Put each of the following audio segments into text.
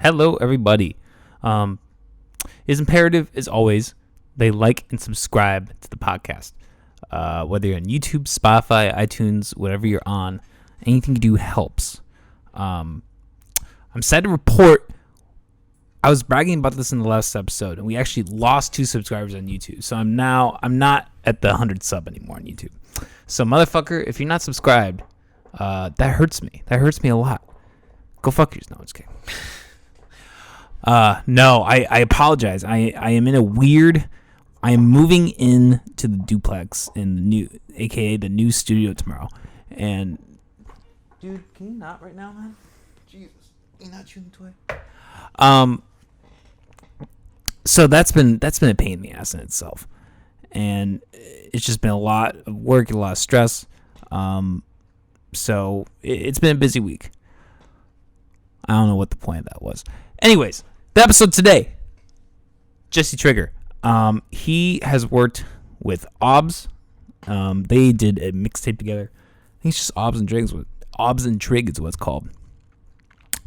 Hello, everybody. It's imperative, as always, they like and subscribe to the podcast. Whether you're on YouTube, Spotify, iTunes, whatever you're on, anything you do helps. I'm sad to report, I was bragging about this in the last episode, and we actually lost 2 subscribers on YouTube. So I'm not at the 100 sub anymore on YouTube. So motherfucker, if you're not subscribed, that hurts me. That hurts me a lot. Go fuck yourself. No, I'm just kidding. No, I apologize. I am in a weird. I am moving in to the duplex in the new, aka the new studio tomorrow. And dude, can you not right now, man? Jesus, you not shooting toy. So that's been a pain in the ass in itself, and it's just been a lot of work and a lot of stress. So it's been a busy week. I don't know what the point of that was. Anyways, the episode today, Jesse Trigger. He has worked with Aubs. They did a mixtape together. I think it's just Aubs and Trig. Aubs and Trig is what it's called.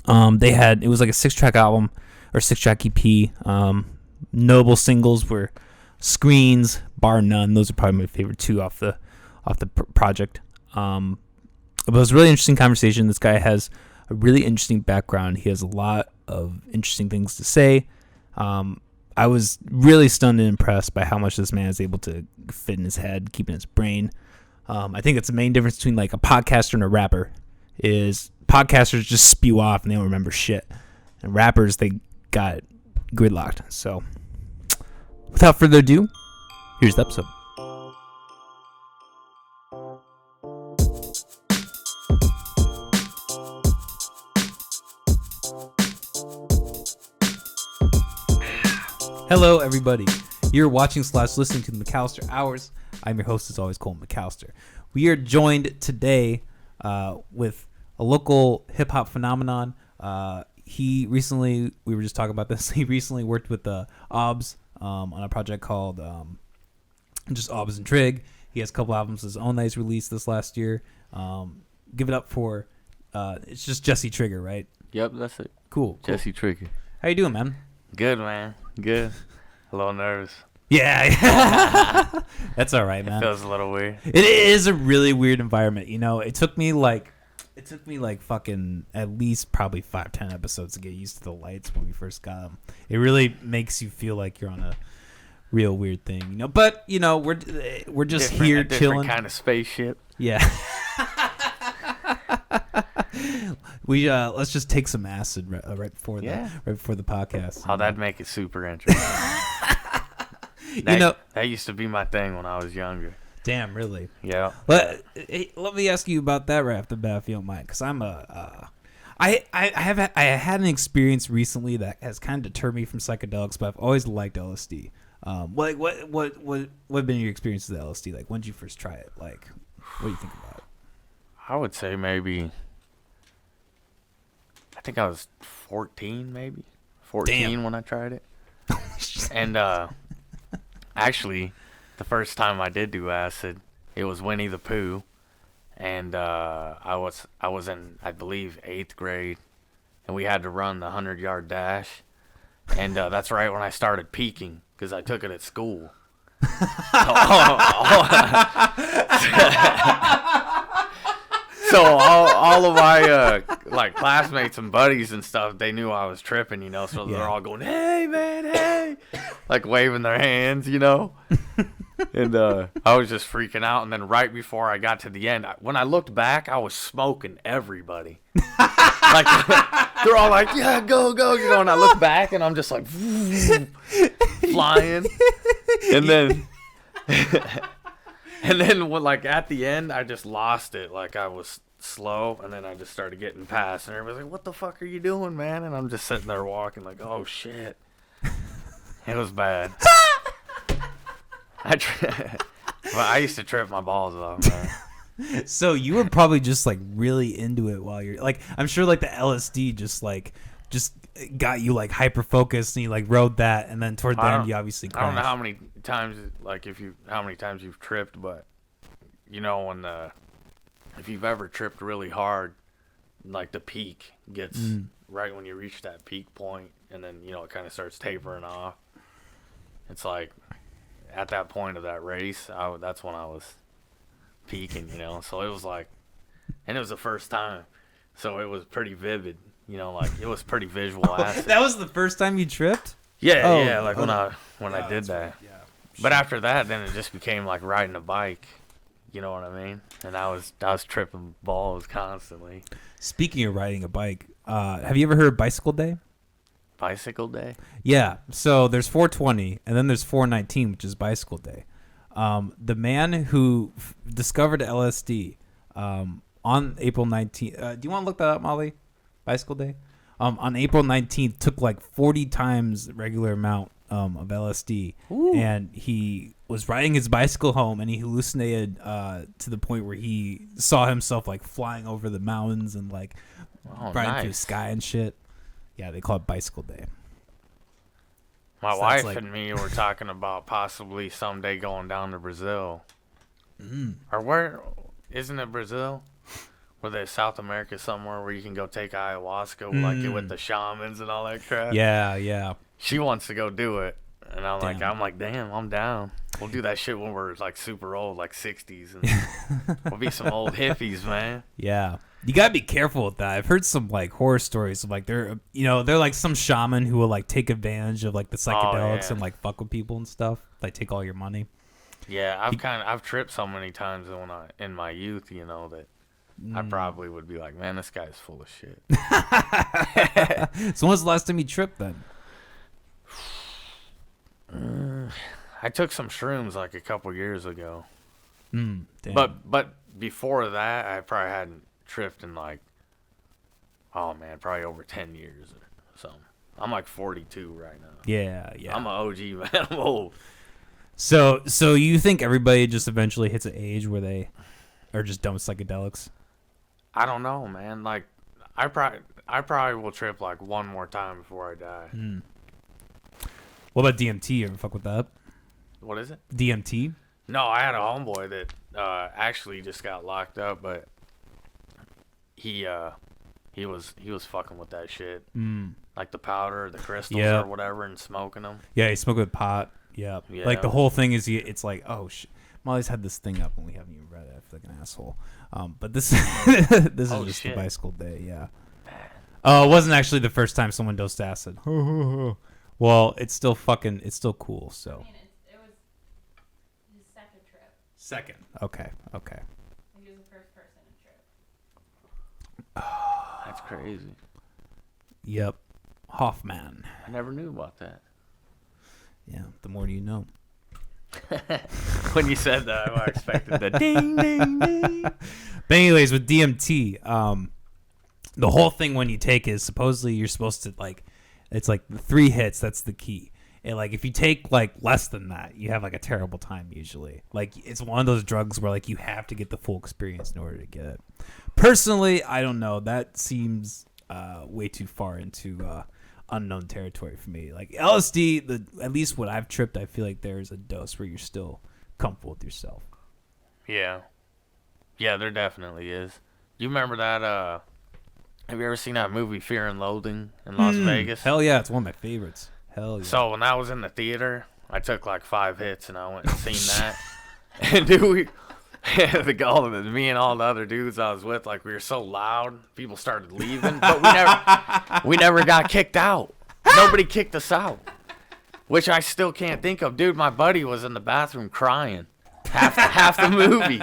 It was like a 6-track album or 6-track EP. Notable singles were Screens, Bar None. Those are probably my favorite 2 off the project. But it was a really interesting conversation. This guy has a really interesting background. He has a lot of interesting things to say. I was really stunned and impressed by how much this man is able to fit in his head, keep in his brain. I think that's the main difference between like a podcaster and a rapper. Is podcasters just spew off and they don't remember shit, and rappers, they got it gridlocked. So without further ado, here's the episode. Hello, everybody. You're watching / listening to the McAllister Hours. I'm your host, as always, Cole McAllister. We are joined today with a local hip-hop phenomenon. We were just talking about this, he recently worked with Aubs on a project called just Aubs and Trig. He has a couple albums of his own that he's released this last year. Give it up for, it's just Jesse Trigger, right? Yep, that's it. Cool. Jesse Trigger. How you doing, man? Good, man. Good. A little nervous. Yeah. That's all right, man. It feels a little weird. It is a really weird environment. You know, it took me like fucking at least probably 5-10 episodes to get used to the lights when we first got them. It really makes you feel like you're on a real weird thing, you know. But you know, we're just here chilling. Different kind of spaceship. Yeah. We let's just take some acid right before the podcast. Oh, that'd make it super interesting. That used to be my thing when I was younger. Damn, really? Yeah. Let me ask you about that right off the bat, if you don't mind, because I'm I had an experience recently that has kind of deterred me from psychedelics, but I've always liked LSD. What have been your experiences with LSD? Like, when did you first try it? Like, what do you think about it? I would say maybe. I think I was 14, maybe 14. Damn. When I tried it. And actually, the first time I did do acid, it was Winnie the Pooh, and I was in, I believe, 8th grade, and we had to run the 100-yard dash, and that's right when I started peaking because I took it at school. So all of my like classmates and buddies and stuff, they knew I was tripping, you know. So they're all going, "Hey, man, hey!" like waving their hands, you know. And I was just freaking out. And then right before I got to the end, when I looked back, I was smoking everybody. Like they're all like, "Yeah, go, go," you know. And I look back, and I'm just like flying. And then. And then, when, like, at the end, I just lost it. Like, I was slow, and then I just started getting past. And everybody's like, "What the fuck are you doing, man?" And I'm just sitting there walking like, "Oh, shit." It was bad. I used to trip my balls off, man. So you were probably just, like, really into it while you're... Like, I'm sure, like, the LSD just got you, like, hyper-focused, and you, like, rode that, and then toward the end, you obviously crashed. I don't know how many times, like, how many times you've tripped, but, you know, if you've ever tripped really hard, like, the peak gets right when you reach that peak point, and then, you know, it kind of starts tapering off. It's like, at that point of that race, that's when I was peaking, you know. So it was like, and it was the first time, so it was pretty vivid, you know, like it was pretty visual acid. That was the first time you tripped? Yeah, like when I did that. Right. Yeah. But after that, then it just became like riding a bike, you know what I mean? And I was tripping balls constantly. Speaking of riding a bike, have you ever heard of Bicycle Day? Bicycle Day? Yeah. So there's 420, and then there's 419, which is Bicycle Day. The man who discovered LSD on April 19th. Do you want to look that up, Molly? Bicycle Day? On April 19th, took like 40 times the regular amount of LSD. Ooh. And he was riding his bicycle home, and he hallucinated to the point where he saw himself like flying over the mountains and like riding through the sky and shit. Yeah, they call it Bicycle Day. My wife and me were talking about possibly someday going down to Brazil. Or where, isn't it Brazil? Where there's South America somewhere where you can go take ayahuasca, like with the shamans and all that crap. Yeah. She wants to go do it, and I'm like, damn, I'm down. We'll do that shit when we're like super old, like 60s, and we'll be some old hippies, man. Yeah. You gotta be careful with that. I've heard some like horror stories of like they're like some shaman who will like take advantage of like the psychedelics and like fuck with people and stuff. Like take all your money. Yeah, I've tripped so many times in my youth, you know, that I probably would be like, man, this guy's full of shit. So when was the last time you tripped then? I took some shrooms like a couple years ago. Damn. But before that, I probably hadn't tripped in like, oh man, probably over 10 years or something. I'm like 42 right now. Yeah. I'm an OG, man. I'm old. So you think everybody just eventually hits an age where they are just done with psychedelics? I don't know, man. Like, I probably will trip like one more time before I die. What about DMT? You ever fuck with that? What is it? DMT? No, I had a homeboy that actually just got locked up, but he was fucking with that shit, like the powder, the crystals, or whatever, and smoking them. Yeah, he smoked with pot. Yeah. Like the whole thing is, it's like, oh shit. Molly's had this thing up and we haven't even read it. I feel like an asshole. But this this is just the Bicycle Day. Yeah. Oh, it wasn't actually the first time someone dosed acid. Well, it's still cool. So. I mean, it was his second trip. Second. Okay. I think he was the first person to trip. That's crazy. Yep. Hoffman. I never knew about that. Yeah. The more you know. When you said that, I expected the ding, ding, ding. But anyways, with DMT, the whole thing when you take is supposedly you're supposed to like, it's like the 3 hits. That's the key. And like if you take like less than that, you have like a terrible time usually. Like it's one of those drugs where like you have to get the full experience in order to get it. Personally, I don't know. That seems way too far into unknown territory for me. Like LSD, at least what I've tripped, I feel like there's a dose where you're still comfortable with yourself. Yeah, there definitely is. Do you remember that? Have you ever seen that movie Fear and Loathing in Las Vegas? Hell yeah, it's one of my favorites. Hell yeah. So when I was in the theater, I took like 5 hits and I went and seen that. And dude, me and all the other dudes I was with, like we were so loud, people started leaving, but we never got kicked out. Nobody kicked us out, which I still can't think of. Dude, my buddy was in the bathroom crying half the movie.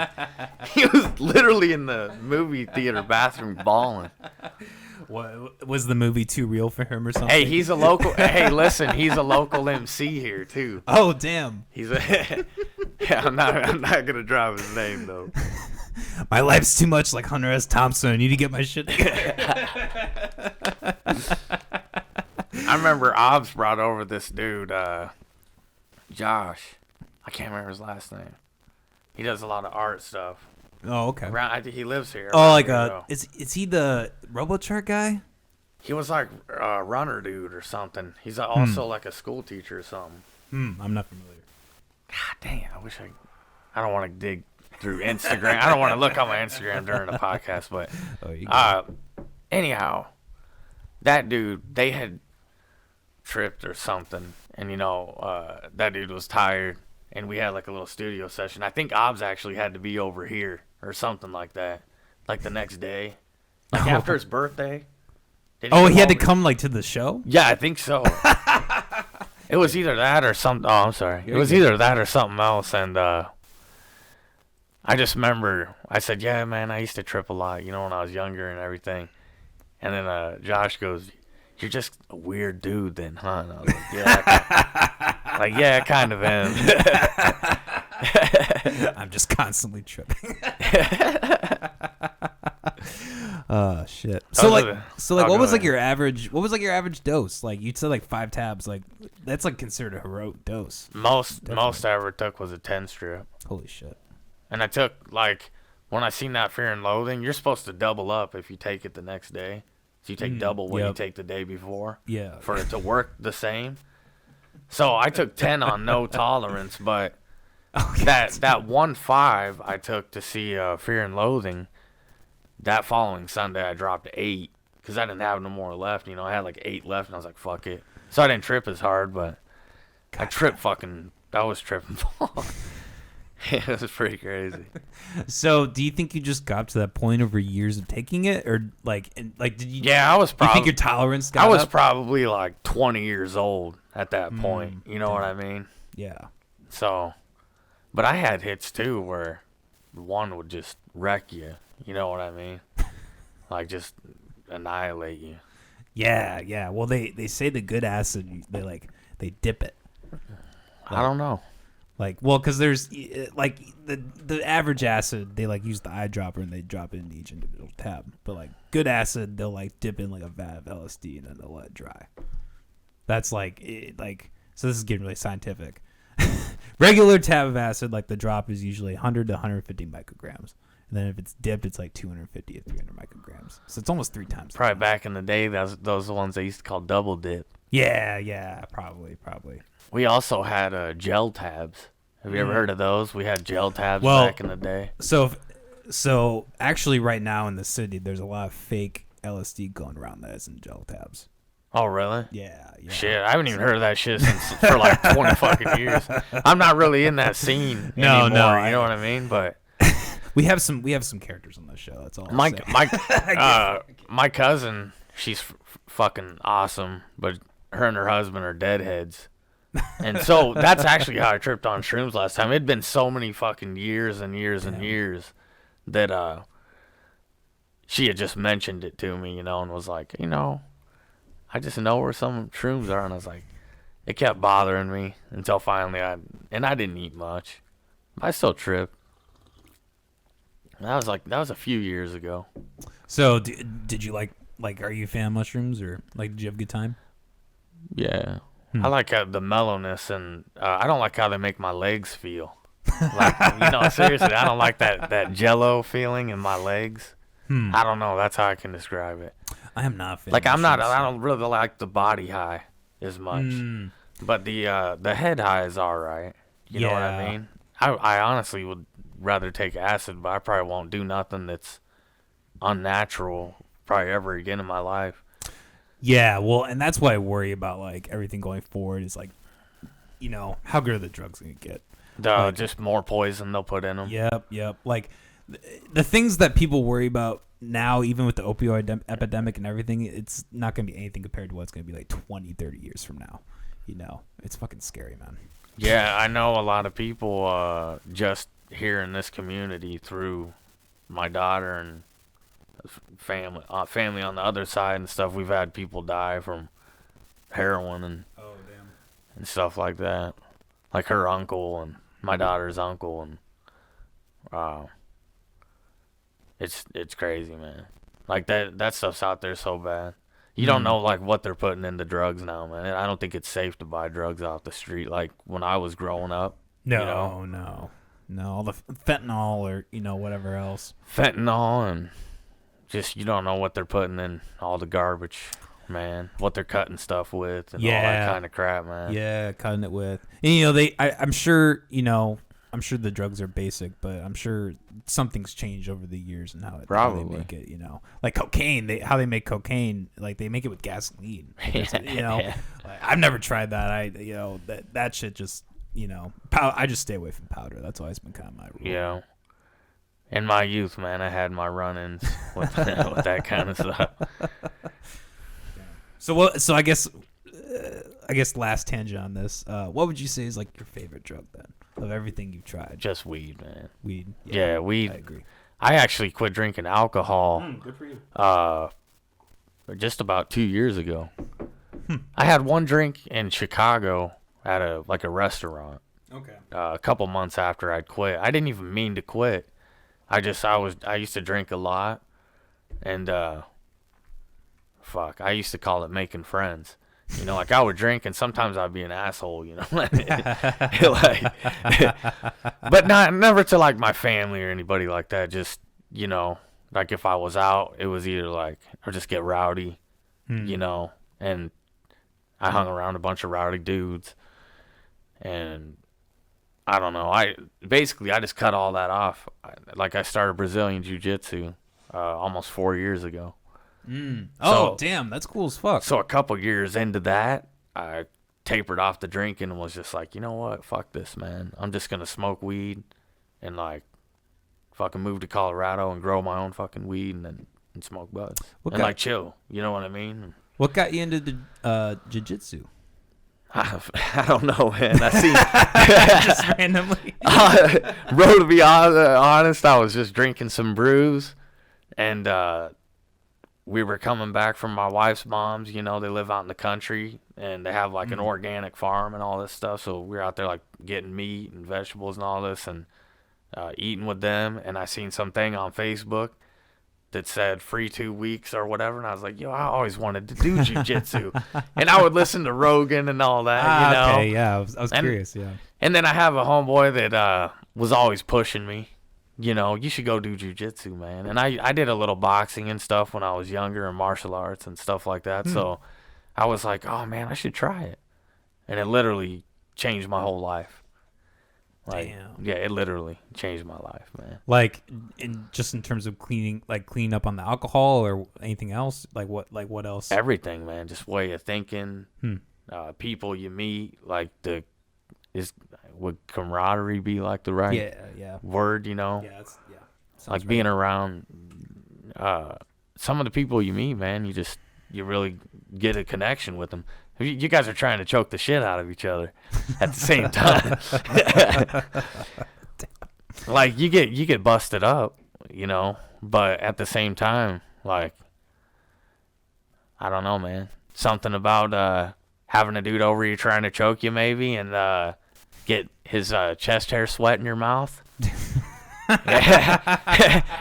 He was literally in the movie theater bathroom bawling. What, was the movie too real for him or something? Hey, he's a local. Hey, listen, he's a local MC here too. Oh, damn. He's a. Yeah, I'm not gonna drop his name though. My life's too much like Hunter S. Thompson. I need to get my shit together. I remember Aubs brought over this dude, Josh. I can't remember his last name. He does a lot of art stuff. Oh, okay. He lives here. Oh, like is he the RoboChart guy? He was like a runner dude or something. He's also like a school teacher or something. I'm not familiar. God dang, I don't want to dig through Instagram. I don't want to look on my Instagram during the podcast, but anyhow, that dude, they had tripped or something, and that dude was tired, and we had like a little studio session. I think Aubs actually had to be over here or something like that, like the next day, like after his birthday. Oh, he had to come like to the show? Yeah, I think so. It was either that or something. Oh, I'm sorry. It was either that or something else, and I just remember I said, "Yeah, man, I used to trip a lot, when I was younger and everything." And then Josh goes, "You're just a weird dude, then, huh?" And I was like, "Yeah, I kind of am." I'm just constantly tripping. Oh shit. So what was like your average? What was like your average dose? Like you said, like 5 tabs. Like that's like considered a heroic dose. Most I ever took was a 10 strip. Holy shit. And I took like when I seen that Fear and Loathing, you're supposed to double up if you take it the next day. So you take double what you take the day before. Yeah. For it to work the same. So I took 10 on no tolerance, but that 1.5 I took to see Fear and Loathing. That following Sunday, I dropped 8 because I didn't have no more left. I had like 8 left, and I was like, fuck it. So I didn't trip as hard, but I was tripping. It was pretty crazy. So do you think you just got to that point over years of taking it? Or did you? Yeah, I was probably. You think your tolerance got I was up? probably like 20 years old at that point. You know what I mean? Yeah. So, but I had hits too where one would just wreck you. You know what I mean? Like just annihilate you. Yeah, yeah. Well, they say the good acid, they dip it. I don't know. Because there's like the average acid, they like use the eyedropper and they drop it in each individual tab. But like good acid, they'll like dip in like a vat of LSD and then they'll let it dry. That's so this is getting really scientific. Regular tab of acid, like the drop is usually 100 to 150 micrograms. And then if it's dipped, it's like 250 to 300 micrograms. So it's almost 3 times. Probably back in the day, those are the ones they used to call double dip. Yeah, probably. We also had gel tabs. Have you ever heard of those? We had gel tabs back in the day. So actually right now in the city, there's a lot of fake LSD going around that is in gel tabs. Oh, really? Yeah. Shit, I haven't even heard of that shit for like 20 fucking years. I'm not really in that scene anymore, you know what I mean? But we have some characters on this show. That's all. My cousin, she's fucking awesome, but her and her husband are deadheads. And so that's actually how I tripped on shrooms last time. It'd been so many fucking years and years and years that she had just mentioned it to me, and was like, I just know where some shrooms are. And I was like, it kept bothering me until finally I didn't eat much. I still tripped. That was a few years ago. So did you like are you a fan of mushrooms or did you have a good time? Yeah. I like the mellowness, and I don't like how they make my legs feel. Seriously, I don't like that jello feeling in my legs. I don't know. That's how I can describe it. I am not a fan. I don't really like the body high as much, but the head high is all right. You know what I mean? I honestly would rather take acid, but I probably won't do nothing that's unnatural probably ever again in my life. Yeah, well, and that's why I worry about everything going forward is how good are the drugs gonna get? Just more poison they'll put in them. Yep. Like the things that people worry about now, even with the opioid epidemic and everything, it's not gonna be anything compared to what's gonna be 20, 30 years from now. It's fucking scary, man. Yeah, I know a lot of people just here in this community through my daughter and family on the other side and stuff. We've had people die from heroin and stuff like that. Like her uncle and my daughter's uncle, and it's crazy, man. Like that stuff's out there so bad. You don't know what they're putting into drugs now, man. I don't think it's safe to buy drugs off the street like when I was growing up. No. All the fentanyl or whatever else. Fentanyl and just you don't know what they're putting in all the garbage, man. What they're cutting stuff with and all that kind of crap, man. Yeah, cutting it with. And I'm sure I'm sure the drugs are basic, but I'm sure something's changed over the years and how they Probably. make it. Like cocaine. How they make cocaine. Like they make it with gasoline. Like, I've never tried that. That shit just I just stay away from powder. That's always been kind of my rule. Yeah. In my youth, man, I had my run-ins with that kind of stuff. So I guess last tangent on this. What would you say is like your favorite drug then of everything you've tried? Just weed, man. Weed. Yeah, weed. I agree. I actually quit drinking alcohol. Good for you. Just about 2 years ago. I had one drink in Chicago at a restaurant. Okay. A couple months after I'd quit. I didn't even mean to quit. I used to drink a lot, and I used to call it making friends. Like I would drink, and sometimes I'd be an asshole, but never to like my family or anybody like that. Just like if I was out, it was either like or just get rowdy, and I hung around a bunch of rowdy dudes, and I don't know. I just cut all that off. I started Brazilian Jiu-Jitsu almost 4 years ago. Oh, damn. That's cool as fuck. So a couple years into that, I tapered off the drinking and was just like, you know what? Fuck this, man. I'm just going to smoke weed and fucking move to Colorado and grow my own fucking weed and smoke buds. Chill. You know what I mean? What got you into the jiu-jitsu? I don't know, man. I see. Just randomly. Bro, to be honest, I was just drinking some brews, and we were coming back from my wife's mom's. They live out in the country, and they have an organic farm and all this stuff. So we were out there getting meat and vegetables and all this, and eating with them. And I seen something on Facebook that said free 2 weeks or whatever, and I was like, I always wanted to do jiu-jitsu. And I would listen to Rogan and all that, Okay, yeah, I was curious, yeah. And then I have a homeboy that was always pushing me, you should go do jiu-jitsu, man. And I did a little boxing and stuff when I was younger and martial arts and stuff like that, so I was like, oh, man, I should try it. And it literally changed my whole life. Damn. Yeah, it literally changed my life, man. In terms of cleaning up on the alcohol or anything else, what else? Everything, man. Just way of thinking, people you meet, would camaraderie be the right word, Yeah, like being around some of the people you meet, man. You really get a connection with them. You guys are trying to choke the shit out of each other at the same time. You get busted up, but at the same time, I don't know, man. Something about having a dude over you trying to choke you maybe and get his chest hair sweat in your mouth.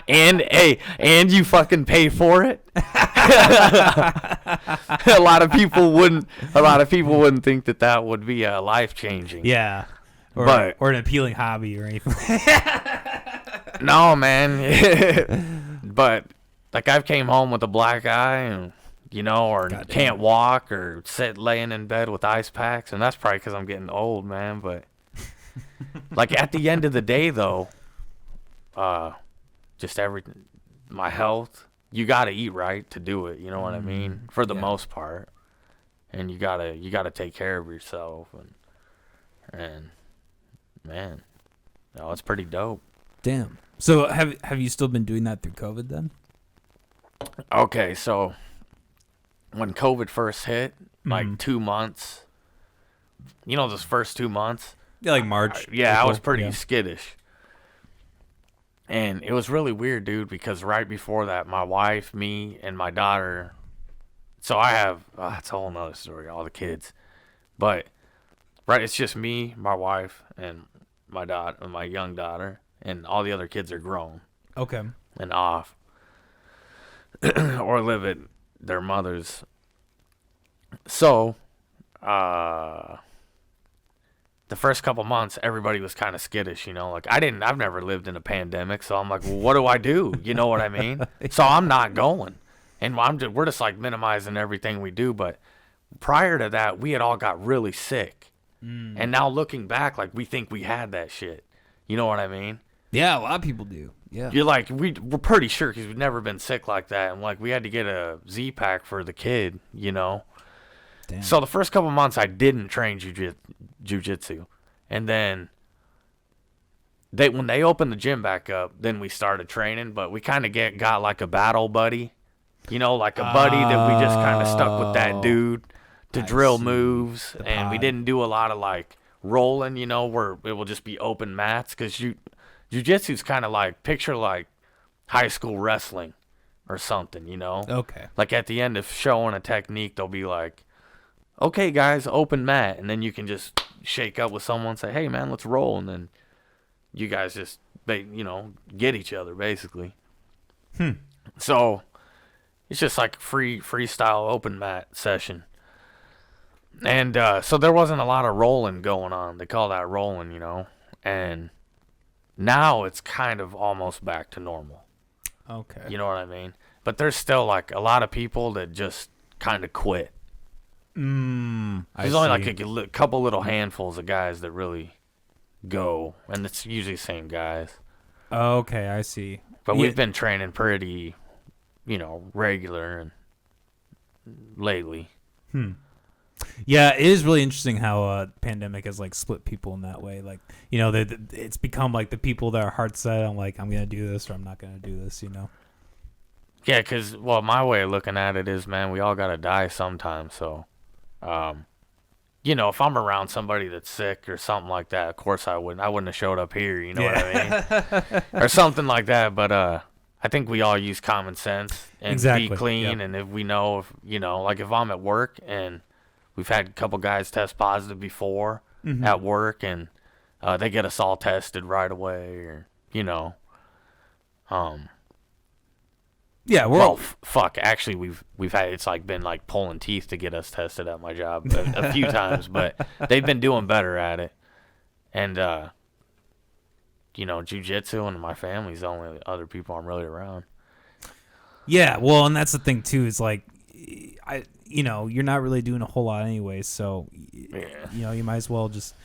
and you fucking pay for it. A lot of people wouldn't think that would be life changing. Yeah. Or an appealing hobby or anything. No, man. But I've came home with a black eye and or can't walk or laying in bed with ice packs, and that's probably because I'm getting old, man. But at the end of the day, though, just everything, my health, you gotta eat right to do it. You know what I mean? For the most part, and you gotta take care of yourself, and man, it's pretty dope. Damn. So have you still been doing that through COVID then? Okay, so when COVID first hit, 2 months, those first 2 months, March. I was pretty skittish. And it was really weird, dude, because right before that, my wife, me, and my daughter, so I have, it's a whole nother story, all the kids. But, it's just me, my wife, and my daughter, my young daughter, and all the other kids are grown. Okay. And off. Or live at their mother's. So, the first couple months, everybody was kind of skittish, I've never lived in a pandemic, so I'm like, well, what do I do? You know what I mean? So I'm not going. And we're just minimizing everything we do. But prior to that, we had all got really sick. And now looking back, we think we had that shit. You know what I mean? Yeah, a lot of people do. Yeah. You're like, we're pretty sure because we've never been sick like that. And, like, we had to get a Z-Pack for the kid, you know? Damn. So the first couple months, I didn't train jujitsu. And then when they opened the gym back up, then we started training. But we kind of got like a battle buddy, you know, like a buddy that we just kind of stuck with that dude to drill moves. And we didn't do a lot of, like, rolling, you know, where it will just be open mats. Because jiu-jitsu's kind of like, picture like high school wrestling or something, you know? Okay. Like at the end of showing a technique, they'll be like, okay, guys, open mat. And then you can just shake up with someone and say, hey, man, let's roll. And then you guys just, you know, get each other, basically. So it's just like freestyle open mat session. And so there wasn't a lot of rolling going on. They call that rolling, you know? And now it's kind of almost back to normal. Okay. You know what I mean? But there's still, like, a lot of people that just kind of quit. There's only like a couple little handfuls of guys that really go, and it's usually the same guys. Okay, I see. But we've been training pretty, you know, regular and lately. Yeah, it is really interesting how pandemic has like split people in that way. Like, you know, it's become like the people that are hard set on like, I'm gonna do this or I'm not gonna do this. You know. Yeah, because well, my way of looking at it is, man, we all gotta die sometime. So, you know, if I'm around somebody that's sick or something like that, of course I wouldn't have showed up here. You know what I mean? Or something like that. But I think we all use common sense and be clean. Yep. And if we know, if you know, like if I'm at work and we've had a couple guys test positive before at work, and they get us all tested right away, or you know, yeah, fuck. Actually, we've had it's like been like pulling teeth to get us tested at my job a few times, but they've been doing better at it, and you know, jiu-jitsu and my family's the only other people I'm really around. Yeah, well, and that's the thing too. Is like, you know, you're not really doing a whole lot anyway, so you know, you might as well just,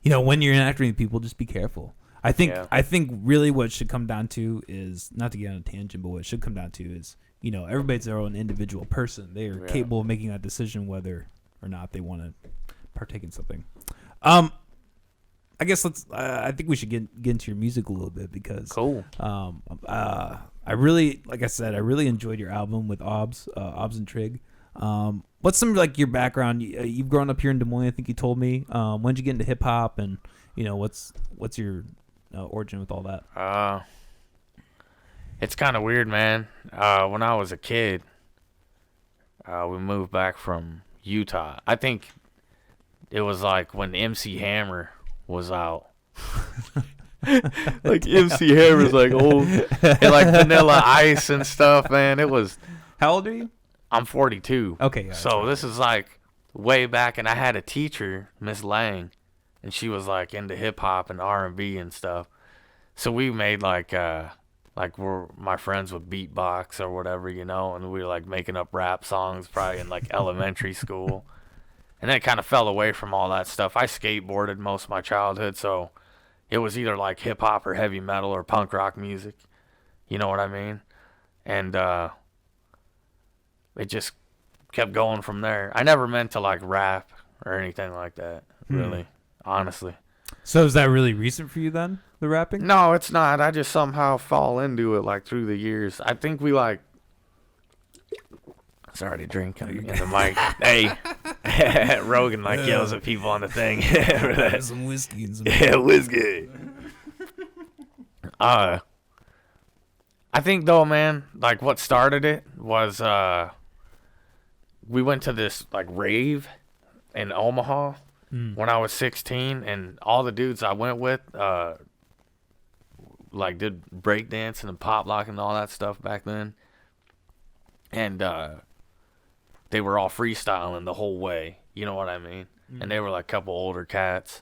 you know, when you're interacting with people, just be careful. I think really what it should come down to is, not to get on a tangent, but what it should come down to is, you know, everybody's their own individual person. They are capable of making that decision whether or not they want to partake in something. I guess I think we should get into your music a little bit because cool. I really, like I said, I really enjoyed your album with Aubs and Trig. What's some like your background? You've grown up here in Des Moines, I think you told me. When did you get into hip hop, and you know what's your origin with all that? It's kind of weird, man. When I was a kid, we moved back from Utah. I think it was like when MC Hammer was out. Like MC Hammer's like old, and like Vanilla Ice and stuff, man. It was. How old are you? I'm 42. Okay. Yeah, so this is like way back, and I had a teacher, Miss Lang, and she was like into hip hop and R&B and stuff. So we made like my friends would beatbox or whatever, you know, and we were like making up rap songs probably in like elementary school. And then it kind of fell away from all that stuff. I skateboarded most of my childhood, so it was either like hip hop or heavy metal or punk rock music. You know what I mean? And it just kept going from there. I never meant to like rap or anything like that, really, honestly. So is that really recent for you then, the rapping? No, it's not. I just somehow fall into it like through the years. I think we like. Sorry to drink in the mic. Hey, Rogan like yells at people on the thing. Some whiskey and some whiskey. I think though, man, like what started it was we went to this like rave in Omaha when I was 16, and all the dudes I went with like did breakdancing and pop lock and all that stuff back then, and they were all freestyling the whole way, you know what I mean? And they were like a couple older cats,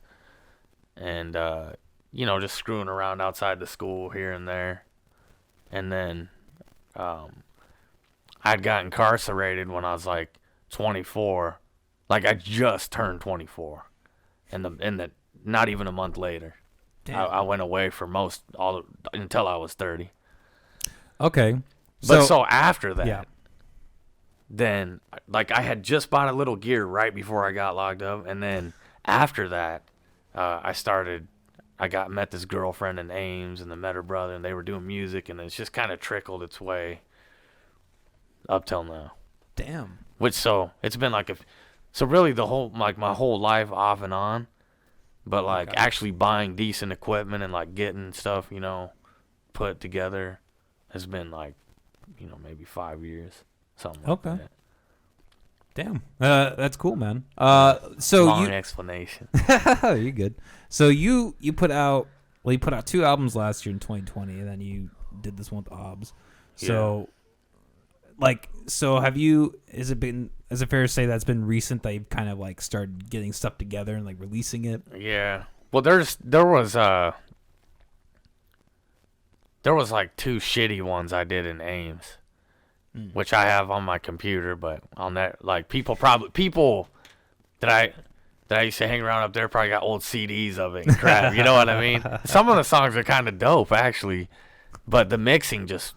and you know, just screwing around outside the school here and there. And then I'd got incarcerated when I was like 24. Like I just turned 24, and the not even a month later. Damn. I went away for until I was 30. Okay. But so after that, yeah. then like I had just bought a little gear right before I got locked up, and then after that, I met this girlfriend in Ames, and then met her brother, and they were doing music, and it's just kind of trickled its way up till now. Damn. So it's been so really the whole my whole life off and on, but like actually buying decent equipment and like getting stuff put together has been like maybe 5 years, something like that. Damn. That's cool, man. So long explanation. You're good. So you put out 2 albums last year in 2020, and then you did this one with Aubs. So is it fair to say that's been recent that you've kind of like started getting stuff together and like releasing it? Yeah. Well, there was like 2 shitty ones I did in Ames, which I have on my computer, but on that, like people that I used to hang around up there probably got old CDs of it and crap. You know what I mean? Some of the songs are kind of dope actually, but the mixing just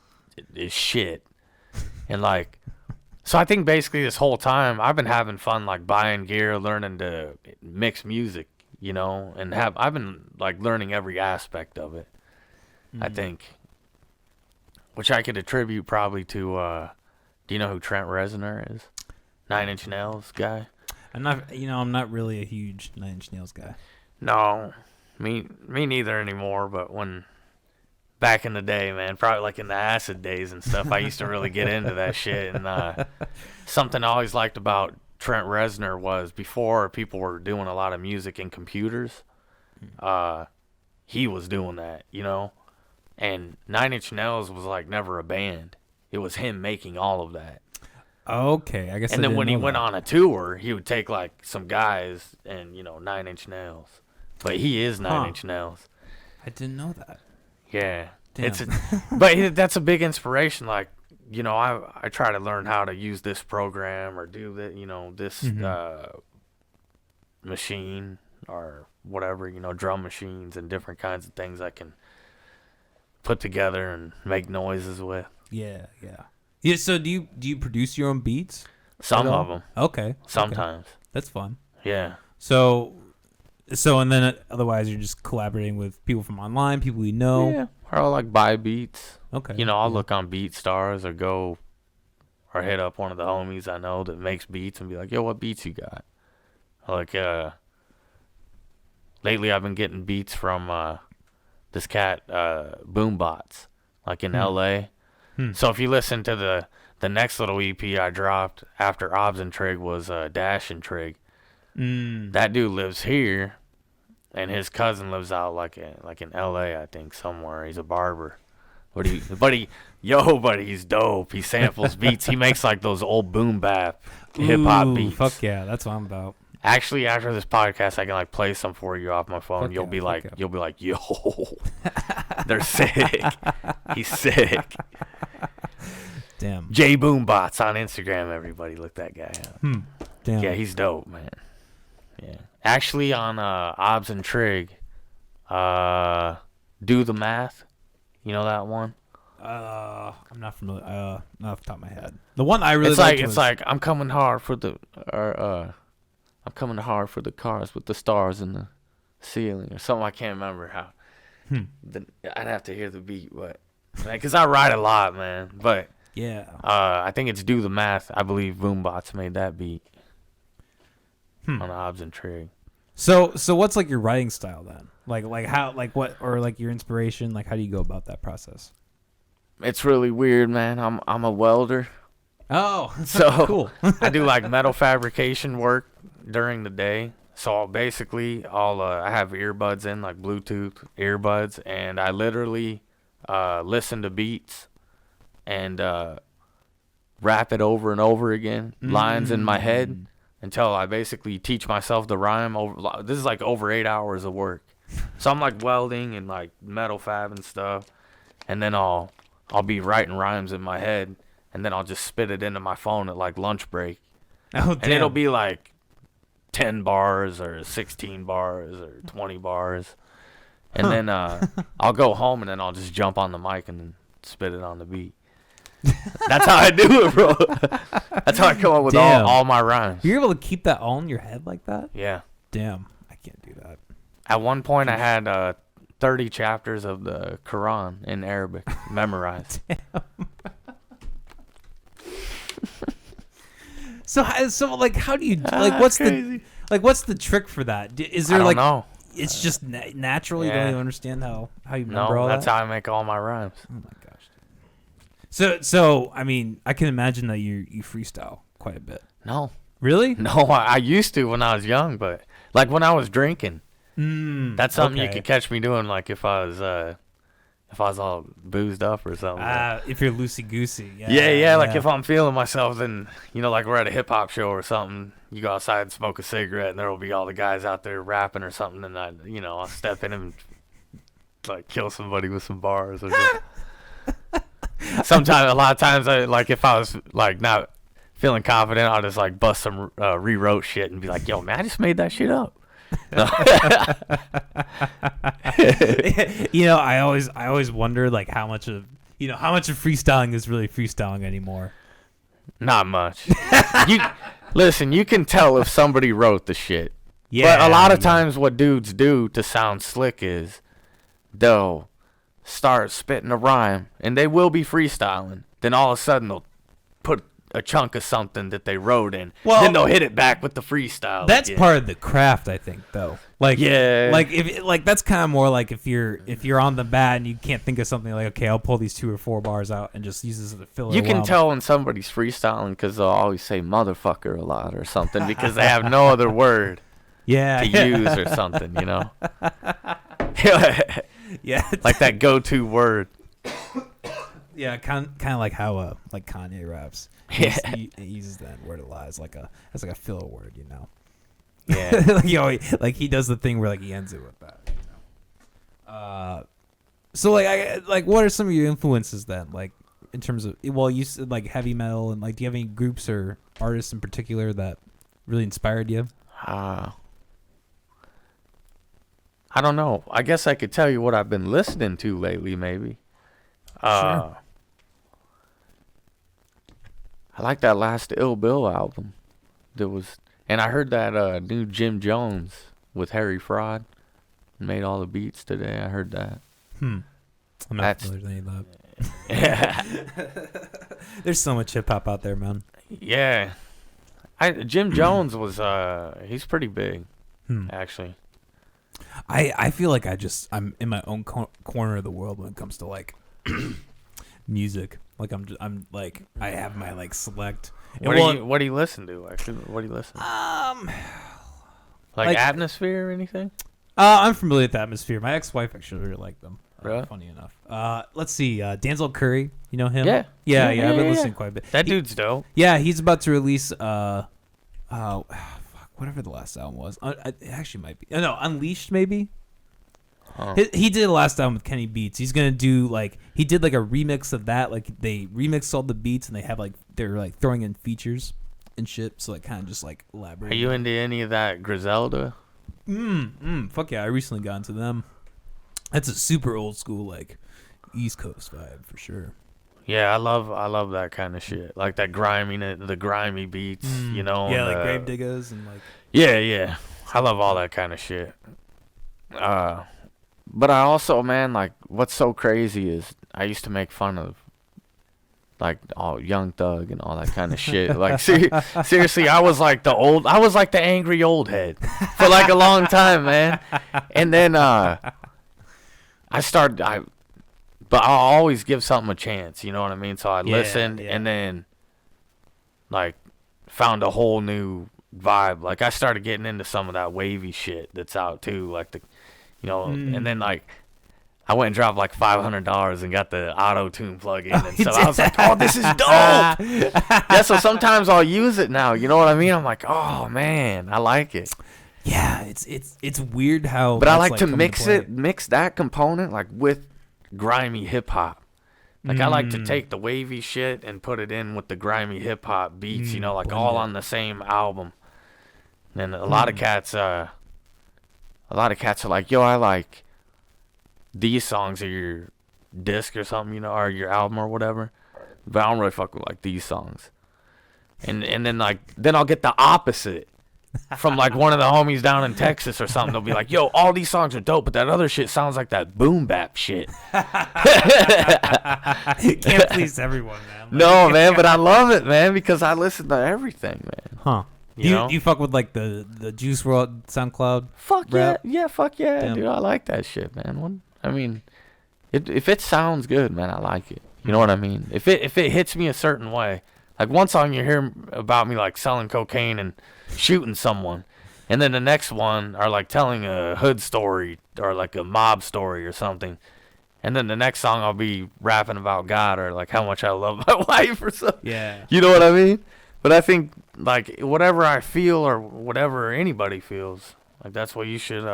is shit. And like, so I think basically this whole time I've been having fun like buying gear, learning to mix music, and I've been like learning every aspect of it. I think, which I could attribute probably to, do you know who Trent Reznor is? 9 Inch Nails guy. I'm not really a huge 9 Inch Nails guy. No, me neither anymore. But back in the day, man, probably like in the acid days and stuff, I used to really get into that shit. And something I always liked about Trent Reznor was before people were doing a lot of music in computers, he was doing that, And 9 Inch Nails was like never a band. It was him making all of that. Okay, I guess. And then when he went on a tour, he would take like some guys and 9 Inch Nails. But he is 9 Inch Nails. I didn't know that. Yeah. Damn. But that's a big inspiration. Like, I try to learn how to use this program or do that, this machine or whatever, drum machines and different kinds of things I can put together and make noises with. Yeah. So do you produce your own beats? Some of them. Okay. Sometimes. Okay. That's fun. Yeah. So and then otherwise you're just collaborating with people from online, people you know. Yeah. Or I'll like buy beats. Okay. I'll look on BeatStars or hit up one of the homies I know that makes beats and be like, yo, what beats you got? Like, lately I've been getting beats from this cat, Boombots, like in LA. So if you listen to the next little EP I dropped after Aubs and Trig was Dash and Trig. That dude lives here, and his cousin lives out like in LA, I think, somewhere. He's a barber. But he's dope. He samples beats. He makes like those old boom bap hip hop beats. Fuck yeah, that's what I'm about. Actually, after this podcast, I can like play some for you off my phone. Fuck You'll yeah, be like, yeah. yo, they're sick. He's sick. Damn. J Boombots on Instagram. Everybody, look that guy up. Damn. Yeah, he's dope, man. Yeah. Actually, on Aubs and Trig, Do the Math. You know that one? I'm not familiar. Not off the top of my head. The one I really it's like I'm coming hard for the cars with the stars in the ceiling or something. I can't remember how. I'd have to hear the beat, but because I write a lot, man. But yeah, I think it's Do the Math. I believe Boombots made that beat on Aubs and Trig. So what's like your writing style then? Like how what or like your inspiration? Like how do you go about that process? It's really weird, man. I'm a welder. Oh, so cool. I do like metal fabrication work during the day. So I'll I have earbuds in, like Bluetooth earbuds, and I literally listen to beats and rap it over and over again, lines in my head, until I basically teach myself the rhyme. This is like over 8 hours of work. So I'm like welding and like metal fab and stuff, and then I'll be writing rhymes in my head, and then I'll just spit it into my phone at like lunch break. Oh, and it'll be like 10 bars or 16 bars or 20 bars. And then I'll go home and then I'll just jump on the mic and then spit it on the beat. That's how I do it, bro. That's how I come up with all my rhymes. You're able to keep that all in your head like that? Yeah. Damn, I can't do that. At one point, I had 30 chapters of the Quran in Arabic memorized. So like, how do you like? What's crazy. what's the trick for that? Is there I don't like? know. It's just natural. You Yeah. don't even understand how you remember all that's that. how I make all my rhymes. Oh my gosh. So I mean, I can imagine that you freestyle quite a bit. No. Really? No, I used to when I was young, but like when I was drinking, that's something you could catch me doing. Like if I was all boozed up or something. If you're loosey goosey. Yeah. Like if I'm feeling myself, then like we're at a hip hop show or something. You go outside and smoke a cigarette, and there will be all the guys out there rapping or something, and I'll step in and like kill somebody with some bars or something. A lot of times, if I was like not feeling confident, I'll just like bust some rewrote shit and be like, "Yo, man, I just made that shit up." I always wonder like how much of freestyling is really freestyling anymore. Not much. Listen, you can tell if somebody wrote the shit. Yeah. But a lot of times what dudes do to sound slick is they'll start spitting a rhyme and they will be freestyling. Then all of a sudden they'll put a chunk of something that they wrote in. Well, then they'll hit it back with the freestyle. That's again. part of the craft, I think, though. Like, yeah, like if that's kind of more like if you're on the bat and you can't think of something, like, okay, I'll pull these 2 or 4 bars out and just use this as a filler. You can tell when somebody's freestyling because they'll always say motherfucker a lot or something because they have no other word to use or something, Yeah, like that go-to word. Yeah, kind of like how like Kanye raps. He uses that word a lot as like a filler word, Yeah. like he does the thing where like he ends it with that. So like what are some of your influences then? Like in terms of, well, you said like heavy metal, and like do you have any groups or artists in particular that really inspired you? I don't know. I guess I could tell you what I've been listening to lately, maybe. Sure. I like that last Ill Bill album. And I heard that new Jim Jones with Harry Fraud made all the beats today. I heard that. I'm not familiar with any of that. Yeah. There's so much hip hop out there, man. Yeah. Jim Jones was he's pretty big, actually. I feel like I'm in my own corner of the world when it comes to like music. Like I'm like I have my like select. What do you listen to? What do you listen to? Like Atmosphere or anything? I'm familiar with Atmosphere. My ex-wife actually really liked them. Really? Funny enough. Let's see. Denzel Curry. You know him? Yeah. Yeah. I've been listening quite a bit. That dude's dope. Yeah, he's about to release whatever the last album was. It actually might be. No, Unleashed maybe. Oh. He did a last album with Kenny Beats. He's gonna do he did like a remix of that. Like they remixed all the beats and they have they're like throwing in features and shit. So kind of just like elaborate. Are you into any of that Griselda? Fuck yeah! I recently got into them. That's a super old school like East Coast vibe for sure. Yeah, I love that kind of shit. Like that the grimy beats, Yeah, like Grave Diggers and like. Yeah. I love all that kind of shit. But I also, man, like what's so crazy is I used to make fun of like all Young Thug and all that kind of shit. Like seriously, I was like the angry old head for like a long time, man. And then but I'll always give something a chance, you know what I mean? So I listened and then like found a whole new vibe. Like I started getting into some of that wavy shit that's out too, like and then like I went and dropped like $500 and got the auto-tune plug-in and stuff. I was like, oh, this is dope. Yeah, so sometimes I'll use it now. You know what I mean? I'm like, oh man, I like it. Yeah, it's weird how. But I like to mix that component like with grimy hip hop. Like I like to take the wavy shit and put it in with the grimy hip hop beats. Like all on the same album. And a lot of cats are like, yo, I like these songs are your disc or something, you know, or your album or whatever. But I don't really fuck with like these songs. And then I'll get the opposite from like one of the homies down in Texas or something. They'll be like, yo, all these songs are dope, but that other shit sounds like that boom bap shit. You can't please everyone, man. No, man, but I love it, man, because I listen to everything, man. Huh. Do you fuck with like the Juice WRLD SoundCloud? Fuck rap? fuck yeah, Damn. dude. I like that shit, man. I mean, if it sounds good, man, I like it. You know what I mean? If it hits me a certain way, like one song you hear about me like selling cocaine and shooting someone, and then the next one are like telling a hood story or like a mob story or something, and then the next song I'll be rapping about God or like how much I love my wife or something. Yeah. You know what I mean? But I think like whatever I feel or whatever anybody feels, like that's what you should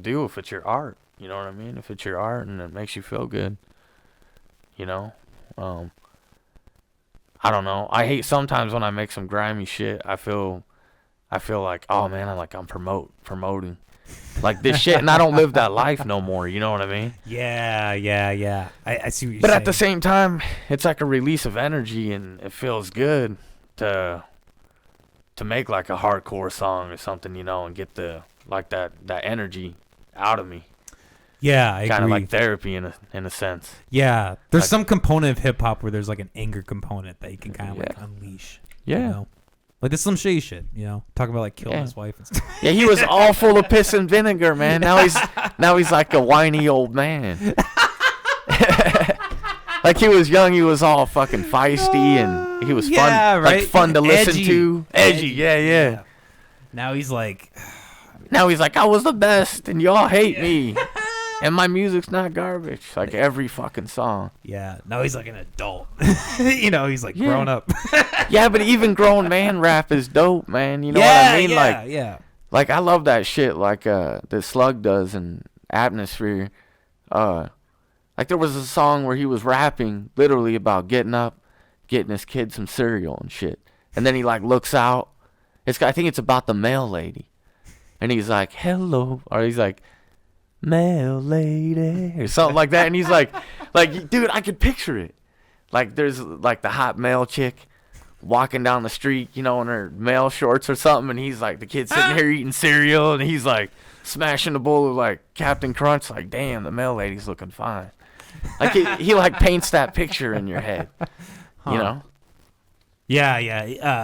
do if it's your art. You know what I mean? If it's your art and it makes you feel good, you know? I don't know. I hate sometimes when I make some grimy shit, I feel like, oh man, I'm promoting like this shit, and I don't live that life no more. You know what I mean? Yeah. I see what you're saying. But at the same time, it's like a release of energy, and it feels good to make like a hardcore song or something, you know, and get the like that energy out of me. Yeah, I kind of agree. like therapy in a sense. Yeah, there's Like- some component of hip hop where there's like an anger component that you can kind of like unleash. Yeah. You know? Like there's some shady shit, you know, talking about like killing Yeah. his wife and stuff. Yeah, he was all full of piss and vinegar, man. Now he's like a whiny old man. Like he was young, he was all fucking feisty and he was fun, Yeah, right? like fun to listen Edgy. to. Edgy, yeah. Now he's like, Now he's like, I was the best and y'all hate me. And my music's not garbage. Like every fucking song. yeah. Now he's like an adult. You know, he's like Yeah. grown up. Yeah, but even grown man rap is dope, man. You know what I mean? Like I love that shit like that Slug does in Atmosphere. Like there was a song where he was rapping literally about getting up, getting his kid some cereal and shit. And then he like looks out. I think it's about the mail lady. And he's like, hello. Or he's like, mail lady. Or something like that. And he's like, dude, I could picture it. Like there's like the hot mail chick walking down the street, you know, in her mail shorts or something. And he's like, the kid's sitting here eating cereal. And he's like smashing the bowl of like Captain Crunch. Like, damn, the mail lady's looking fine. Like he like paints that picture in your head, you know? yeah.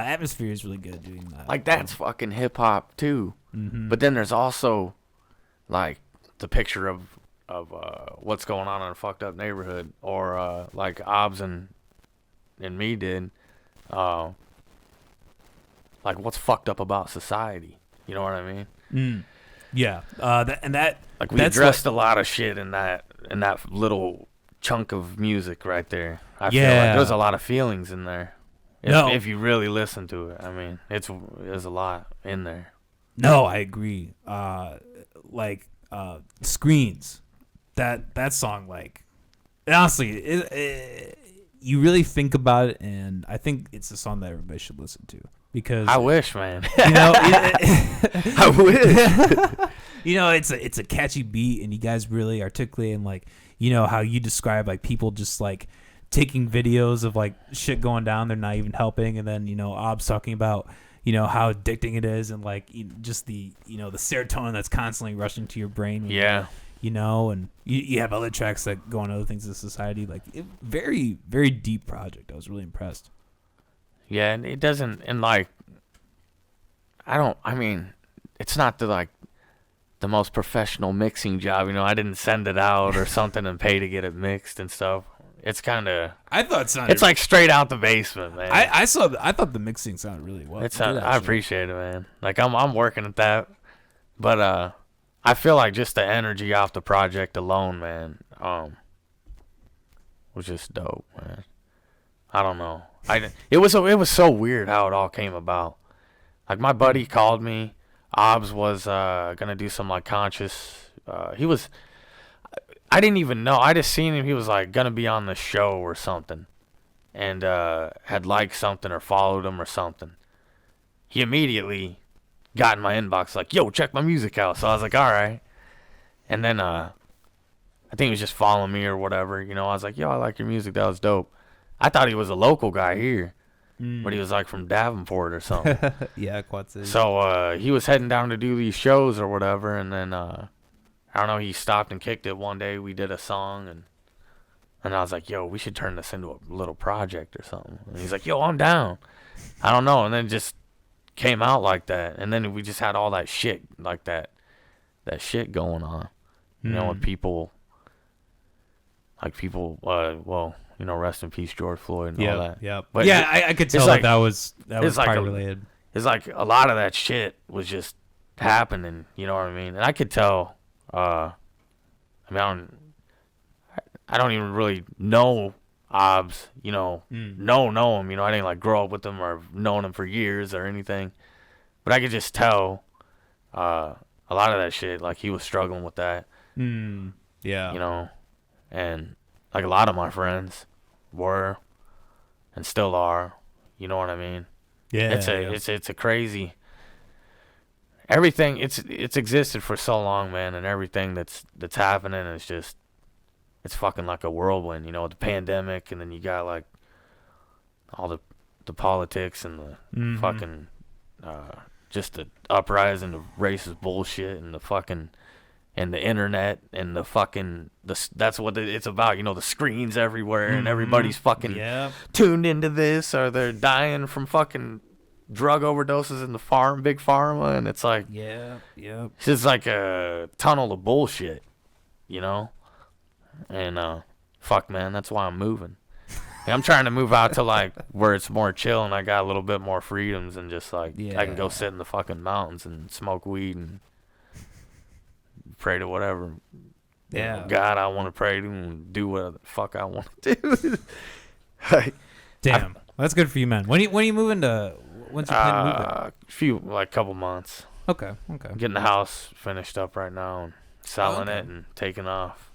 Atmosphere is really good doing that. Like that's fucking hip hop too. Mm-hmm. But then there's also like the picture of what's going on in a fucked up neighborhood, or like Aubs and me did, like what's fucked up about society. You know what I mean? Yeah. That like we addressed a lot of shit in that little chunk of music right there. I feel like there's a lot of feelings in there. If you really listen to it, I mean, there's a lot in there. No, I agree. Screens. That song, like, honestly, you really think about it, and I think it's a song that everybody should listen to because I wish, man. you know, I wish. you know, it's a catchy beat, and you guys really articulate and like, you know, how you describe like people just like taking videos of like shit going down, they're not even helping, and then, you know, Aubs talking about, you know, how addicting it is, and like just the, you know, the serotonin that's constantly rushing to your brain. Yeah. You know, and you have other tracks that go on other things in society. Like, very, very deep project. I was really impressed. Yeah, and it doesn't, and like, I mean, it's not the most professional mixing job, you know. I didn't send it out or something and pay to get it mixed and stuff. It's kind of, I thought it sounded. it's like straight out the basement, man. I thought the mixing sounded really well. I appreciate it, man. Like I'm working at that, but I feel like just the energy off the project alone, man, was just dope, man. I don't know. It was so weird how it all came about. Like my buddy called me. Aubs was gonna do some like conscious. I didn't even know. I just seen him. He was like gonna be on the show or something, and had liked something or followed him or something. He immediately got in my inbox like, yo, check my music out. So I was like, all right. And then I think he was just following me or whatever. You know, I was like, yo, I like your music. That was dope. I thought he was a local guy here, but he was like from Davenport or something. Yeah, Quad City. So he was heading down to do these shows or whatever, and then I don't know, he stopped and kicked it one day. We did a song, and I was like, yo, we should turn this into a little project or something. And he's like, yo, I'm down. I don't know, and then it just came out like that, and then we just had all that shit like that shit going on, you know, with people, well, you know, rest in peace George Floyd and all that. Yeah, But yeah, I could tell like- that was like probably a- related. It's like a lot of that shit was just happening, you know what I mean? And I could tell, I mean, I don't even really know Aubs, you know, know him, you know, I didn't like grow up with him or known him for years or anything, but I could just tell, a lot of that shit, like he was struggling with that, Yeah. you know, and like a lot of my friends were and still are, you know what I mean? Yeah. It's a crazy, everything, it's existed for so long, man, and everything that's happening is just, it's fucking like a whirlwind, you know, the pandemic, and then you got like all the politics and the fucking just the uprising of racist bullshit and the fucking and the internet and the fucking that's what it's about, you know, the screens everywhere and everybody's fucking tuned into this, or they're dying from fucking drug overdoses in the big pharma, and it's like it's just like a tunnel of bullshit, you know. And fuck, man, that's why I'm moving. I'm trying to move out to like where it's more chill and I got a little bit more freedoms, and just like I can go sit in the fucking mountains and smoke weed and pray to whatever God I want to pray to and do whatever the fuck I want to do. Like, Damn, that's good for you, man. When are you moving to? When's your plan to move there? Couple months. Okay. Getting the house finished up right now and selling it and taking off.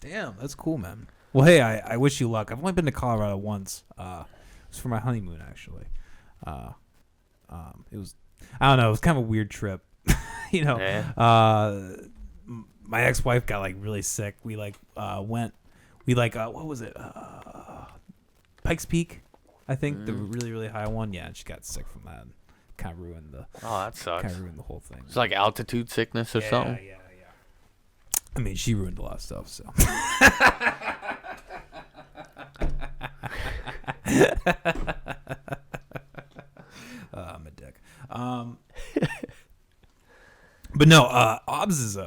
Damn, that's cool, man. Well, hey, I wish you luck. I've only been to Colorado once. It was for my honeymoon, actually. It was, I don't know, it was kind of a weird trip. You know, my ex-wife got like really sick. We like what was it? Pikes Peak, I think, the really, really high one. Yeah, and she got sick from that. Kind of ruined the. Oh, that sucks. Kind of ruined the whole thing. It's like altitude sickness or something. Yeah. I mean, she ruined a lot of stuff, so. I'm a dick. But no, Aubs is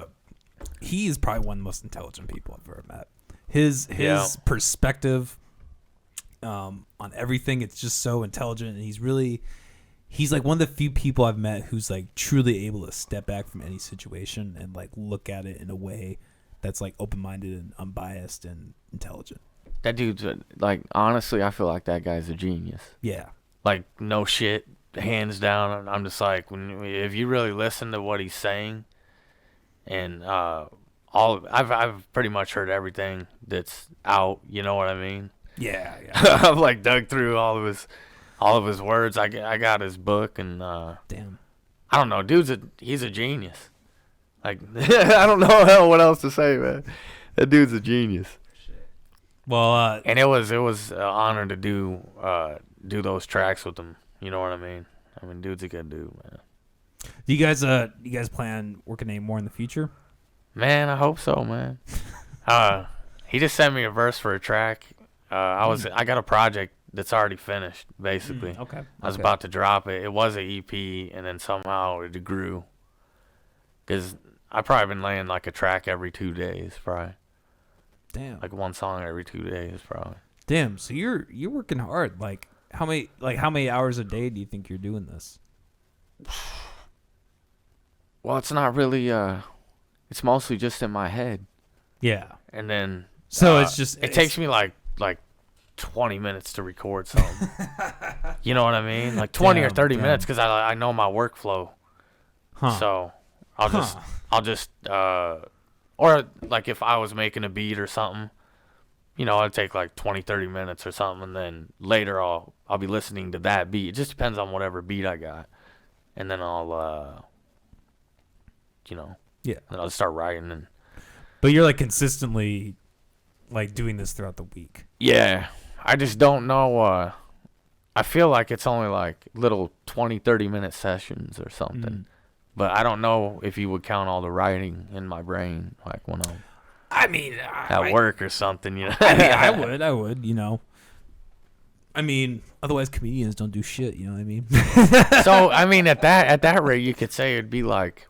he is probably one of the most intelligent people I've ever met. His perspective on everything, it's just so intelligent, and he's like one of the few people I've met who's like truly able to step back from any situation and like look at it in a way that's like open-minded and unbiased and intelligent. That dude's like, honestly, I feel like that guy's a genius. Yeah. Like, no shit, hands down. I'm just like, if you really listen to what he's saying, and I've pretty much heard everything that's out. You know what I mean? Yeah. I've like dug through all of his words. I got his book, and damn, I don't know, he's a genius. Like, I don't know what else to say, man. That dude's a genius. Well, and it was an honor to do those tracks with him. You know what I mean? I mean, dude's a good dude, man. Do you guys plan working any more in the future? Man, I hope so, man. He just sent me a verse for a track. I got a project that's already finished, basically. Okay. I was about to drop it. It was an EP, and then somehow it grew. Because I've probably been laying like a track every 2 days, probably. Damn. Like one song every 2 days, probably. Damn. So you're working hard. Like how many hours a day do you think you're doing this? Well, it's not really. It's mostly just in my head. Yeah. And then. So it takes me like 20 mintes to record something. You know what I mean? Like 20 or 30 minutes, because I know my workflow. So I'll just or like if I was making a beat or something, you know, it'd take like 20, 30 minutes or something, and then later I'll be listening to that beat. It just depends on whatever beat I got. And then I'll then I'll start writing, and But you're like consistently like doing this throughout the week. Yeah. I just don't know. I feel like it's only like little 20, 30-minute sessions or something. But I don't know if you would count all the writing in my brain, like when I'm at work or something, you know. I would, you know. I mean, otherwise comedians don't do shit, you know what I mean? So, I mean, at that rate, you could say it'd be like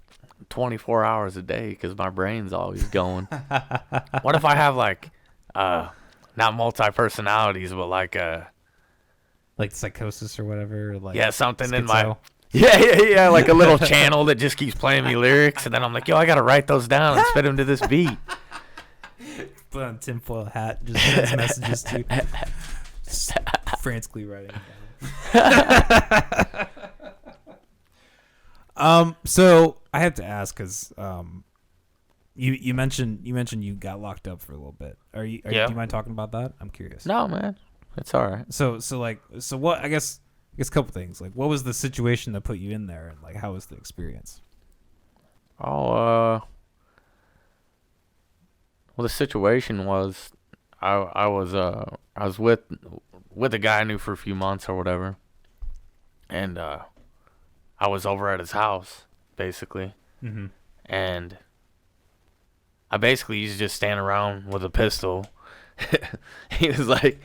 24 hours a day because my brain's always going. What if I have like, not multi-personalities, but like like psychosis or whatever? Like something in schizo? my... Yeah, like a little channel that just keeps playing me lyrics, and then I'm like, yo, I got to write those down and spit them to this beat. Put on a tinfoil hat, just sends messages to just frantically writing down. So I have to ask because you mentioned you got locked up for a little bit. Do you mind talking about that? I'm curious. No, man, it's all right. So what? I guess a couple things. Like, what was the situation that put you in there, and like, how was the experience? Well, the situation was, I was with a guy I knew for a few months or whatever, and I was over at his house basically, and I basically used to just stand around with a pistol. He was like,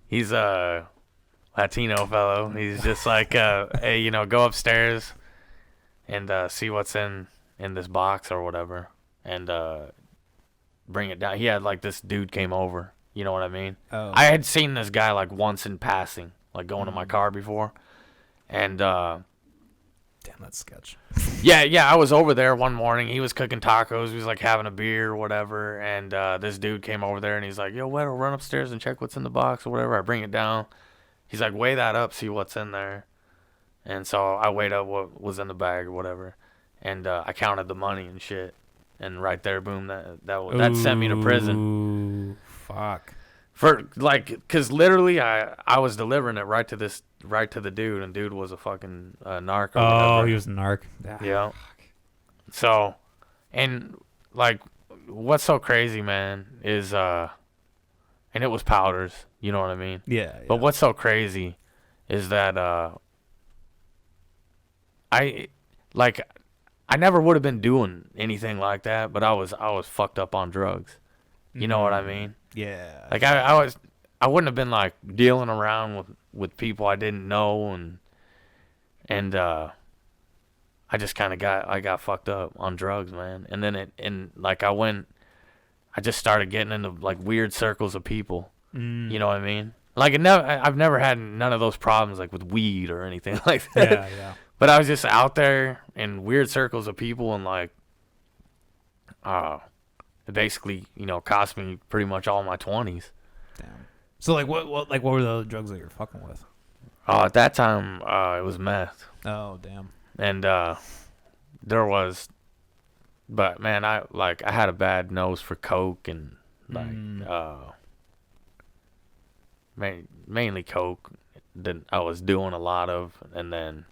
he's a Latino fellow. He's just like, hey, you know, go upstairs and see what's in this box or whatever, and bring it down. He had like this dude came over. You know what I mean? Oh. I had seen this guy like once in passing, like going to my car before, and damn, that's sketch. yeah, I was over there one morning. He was cooking tacos. He was like having a beer or whatever, and this dude came over there and he's like, yo, Weddle, run upstairs and check what's in the box or whatever. I bring it down. He's like, weigh that up, see what's in there. And so I weighed up what was in the bag or whatever, and I counted the money and shit. And right there, boom, that sent me to prison. Fuck. For like, cause literally I was delivering it right to the dude, and dude was a fucking narc. Or whatever. He was a narc. Yeah. So, and like, what's so crazy, man, is and it was powders. You know what I mean? Yeah. But what's so crazy is that I never would have been doing anything like that, but I was fucked up on drugs. You know what I mean? Yeah. Like I wouldn't have been like dealing around with people I didn't know, and I just kind of got fucked up on drugs, man. And then I just started getting into like weird circles of people. You know what I mean? Like I've never had none of those problems like with weed or anything like that. Yeah. But I was just out there in weird circles of people, and like, it basically, you know, cost me pretty much all my 20s. Damn. So like, what were the other drugs that you were fucking with? At that time, it was meth. Oh, damn. And there was, but man, I had a bad nose for coke and like, mainly coke that I was doing a lot of, and then.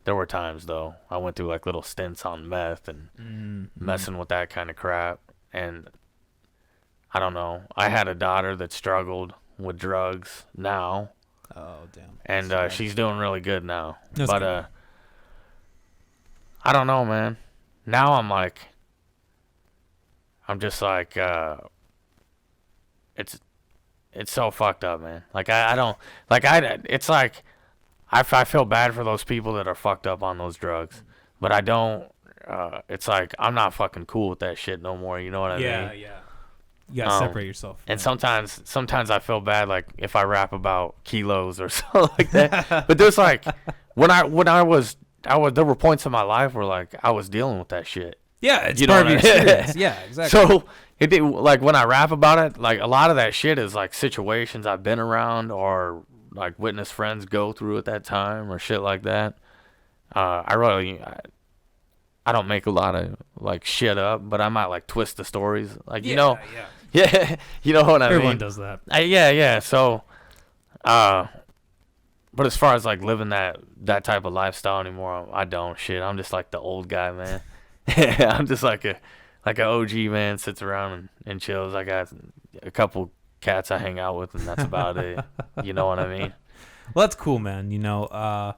There were times, though, I went through, like, little stints on meth and messing with that kind of crap. And I don't know. I had a daughter that struggled with drugs now. Oh, damn. And she's doing really good now. That's but good. I don't know, man. Now I'm just like, it's so fucked up, man. Like, I don't, like, it's like, I feel bad for those people that are fucked up on those drugs, but I don't. It's like I'm not fucking cool with that shit no more. You know what I mean? Yeah. You gotta separate yourself. And sometimes I feel bad, like if I rap about kilos or something like that. But there's like when I was there were points in my life where like I was dealing with that shit. Yeah, it's you part know of your experience. Yeah, exactly. So like when I rap about it, like a lot of that shit is like situations I've been around or like witness friends go through at that time or shit like that. I don't make a lot of like shit up, but I might like twist the stories, like you know, yeah, you know what I mean. Everyone does that. Yeah. So, but as far as like living that type of lifestyle anymore, I don't. Shit, I'm just like the old guy, man. I'm just like like an OG man sits around and chills. I got a couple cats I hang out with, and that's about it. You know what I mean? Well, that's cool, man. So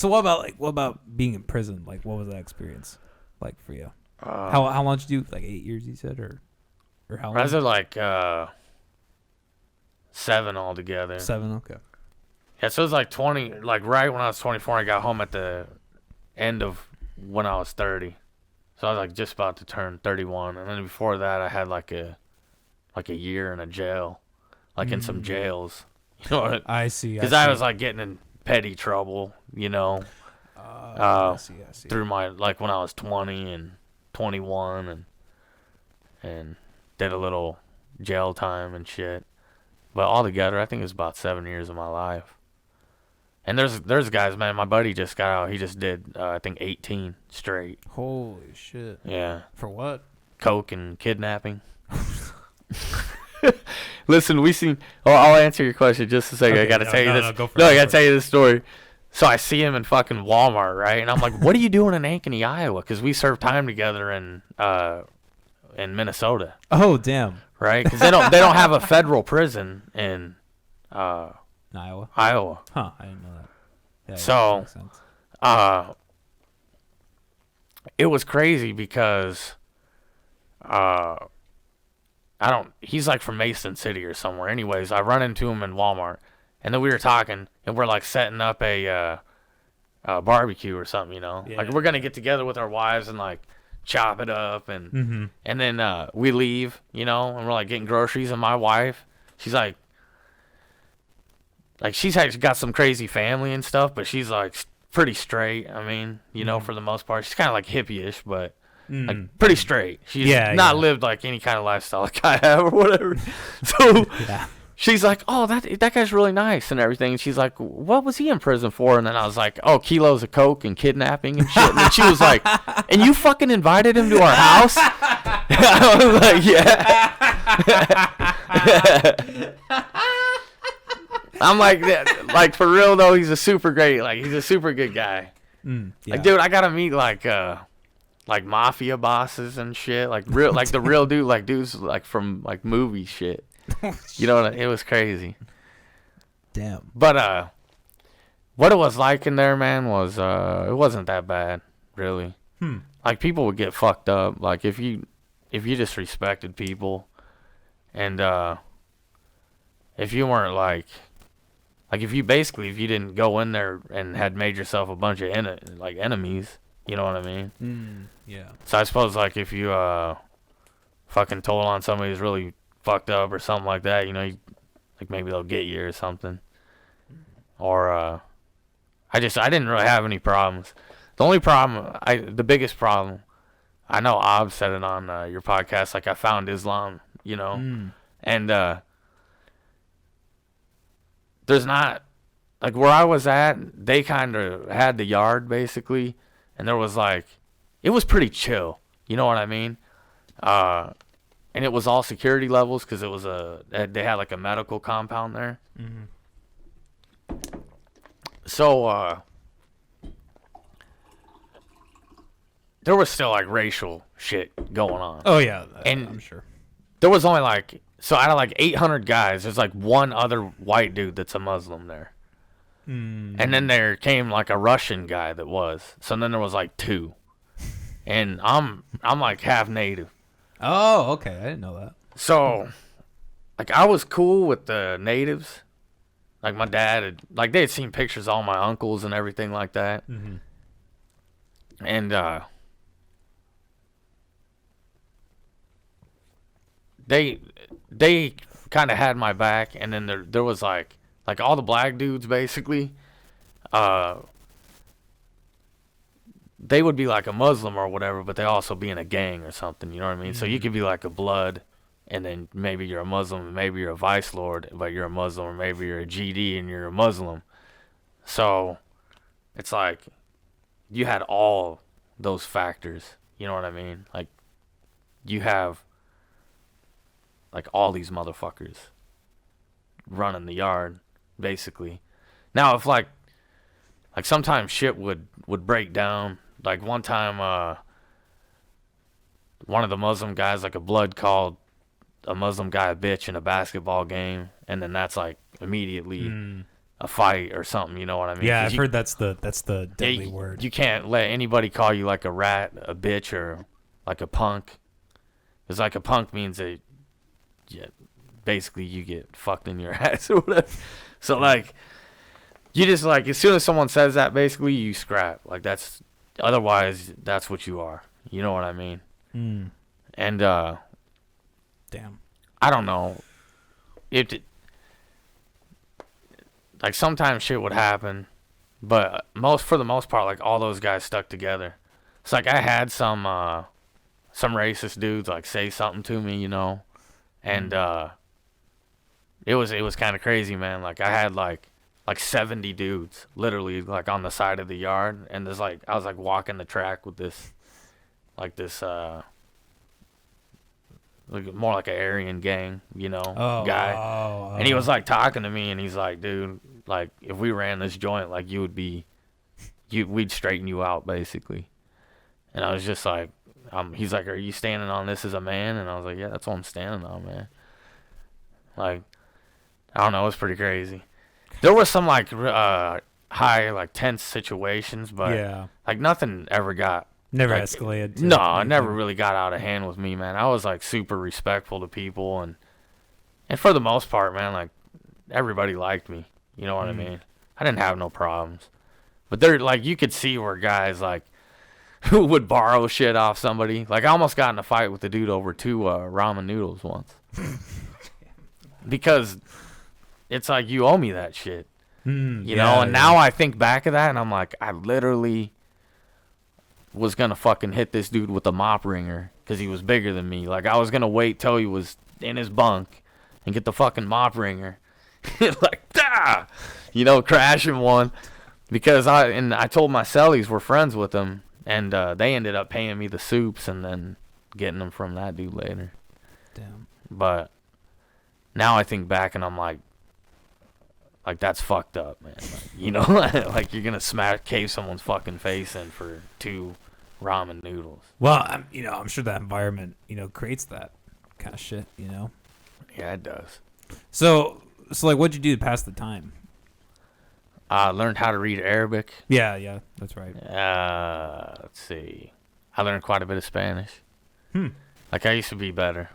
what about being in prison? Like, what was that experience like for you? How long did you do? Like 8 years, you said, or how long? I was at like 7 altogether. 7, okay. Yeah, so it was like 20. Like right when I was 24, I got home at the end of when I was 30. So I was like just about to turn 31, and then before that, I had like a year in a jail, like in some jails. You know what? I see. Because I was like getting in petty trouble, I see. through my like when I was 20 and 21, and did a little jail time and shit. But altogether, I think it was about 7 years of my life. And there's guys, man. My buddy just got out. He just did I think 18 straight. Holy shit. Yeah. For what? Coke and kidnapping. Listen, we seen. Oh, I'll answer your question just a second. Okay, I gotta tell you this. No, go for no, it. I gotta tell you this story. So I see him in fucking Walmart, right? And I'm like, "What are you doing in Ankeny, Iowa?" Because we served time together in Minnesota, Oh, damn. right? Because they don't have a federal prison in Iowa? Iowa. Huh, I didn't know that. Yeah, So- that makes sense. It was crazy because he's like from Mason City or somewhere. Anyways, I run into him in Walmart, and then we were talking, and we're like setting up a barbecue or something, Yeah. Like we're gonna get together with our wives and like chop it up, and and then we leave, and we're like getting groceries, and my wife, she's like she's actually got some crazy family and stuff, but she's like pretty straight. I mean, for the most part, she's kind of like hippie-ish, but like pretty straight. She's not lived like any kind of lifestyle like I have or whatever. So she's like, "Oh, that guy's really nice and everything." And she's like, "What was he in prison for?" And then I was like, "Oh, kilos of coke and kidnapping and shit." And then she was like, "And you fucking invited him to our house?" I was like, "Yeah." I'm like for real though, he's a super great, he's a super good guy. Yeah. Like, dude, I gotta meet like mafia bosses and shit, like the real dude, like dudes like from like movie shit. It was crazy. Damn. But what it was like in there, man, was it wasn't that bad, really. Like people would get fucked up, like if you just respected people, and if you weren't like if you didn't go in there and had made yourself a bunch of enemies, you know what I mean? Yeah. So I suppose like if you fucking told on somebody who's really fucked up or something like that, like maybe they'll get you or something. Or I didn't really have any problems. The only problem, the biggest problem, I know Aubs said it on your podcast, like I found Islam, and there's not, like where I was at, they kind of had the yard basically, and there was like, it was pretty chill, you know what I mean? And it was all security levels because it was they had like a medical compound there. So there was still like racial shit going on. Oh, yeah. And I'm sure. there was only like, so out of like 800 guys, there's like one other white dude that's a Muslim there. And then there came like a Russian guy that was. So then there was like 2. And I'm like half native. Oh, okay. I didn't know that. So like I was cool with the natives. Like my dad they had seen pictures of all my uncles and everything like that. And they kind of had my back, and then there was like all the black dudes basically, they would be like a Muslim or whatever, but they also be in a gang or something, you know what I mean? So you could be like a blood, and then maybe you're a Muslim, and maybe you're a vice lord, but you're a Muslim, or maybe you're a GD and you're a Muslim. So it's like you had all those factors, you know what I mean? Like you have like all these motherfuckers running the yard basically. Now if like sometimes shit would break down. Like one time one of the Muslim guys, like a blood called a Muslim guy a bitch in a basketball game, and then that's like immediately a fight or something. You know what I mean? Yeah, 'Cause I've you, heard that's the deadly word. You can't let anybody call you like a rat, a bitch, or like a punk. Because like a punk means that, basically you get fucked in your ass or whatever. So like, you just like, as soon as someone says that, basically you scrap. Like that's, otherwise that's what you are. You know what I mean? And damn. I don't know. Like sometimes shit would happen, but for the most part, like all those guys stuck together. It's like I had some racist dudes like say something to me, you know, and it was kind of crazy, man. Like I had like 70 dudes literally like on the side of the yard, and there's like I was like walking the track with this like more like an Aryan gang, you know, guy. And he was like talking to me, and he's like, dude, like if we ran this joint, like we'd straighten you out basically. And I was just like, he's like, are you standing on this as a man? And I was like, yeah, that's what I'm standing on, man. Like, I don't know, it was pretty crazy. There was some like high, like tense situations, but like nothing ever got. Never like, escalated. No, it never really got out of hand with me, man. I was like super respectful to people, and for the most part, man, like everybody liked me. You know what I mean? I didn't have no problems. But there, like, you could see where guys like who would borrow shit off somebody. Like I almost got in a fight with the dude over 2 ramen noodles once. Because it's like, you owe me that shit. You know, and now I think back of that and I'm like, I literally was going to fucking hit this dude with a mop wringer because he was bigger than me. Like, I was going to wait till he was in his bunk and get the fucking mop wringer. Like, you know, crashing one. Because I told my cellies we're friends with him, and they ended up paying me the soups and then getting them from that dude later. Damn. But now I think back and I'm like that's fucked up, man. Like, you know, like you're going to cave someone's fucking face in for 2 ramen noodles. Well, I'm sure that environment, creates that kind of shit, Yeah, it does. So like, what'd you do to pass the time? I learned how to read Arabic. Yeah, that's right. Let's see. I learned quite a bit of Spanish. Like, I used to be better.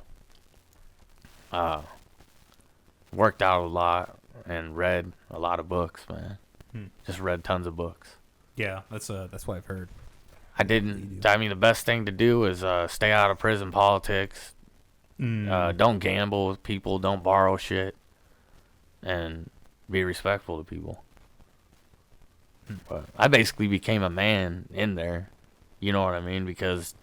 Worked out a lot and read a lot of books, man. Just read tons of books. Yeah, that's what I've heard. I mean, the best thing to do is stay out of prison politics. Don't gamble with people. Don't borrow shit. And be respectful to people. But I basically became a man in there. You know what I mean? Because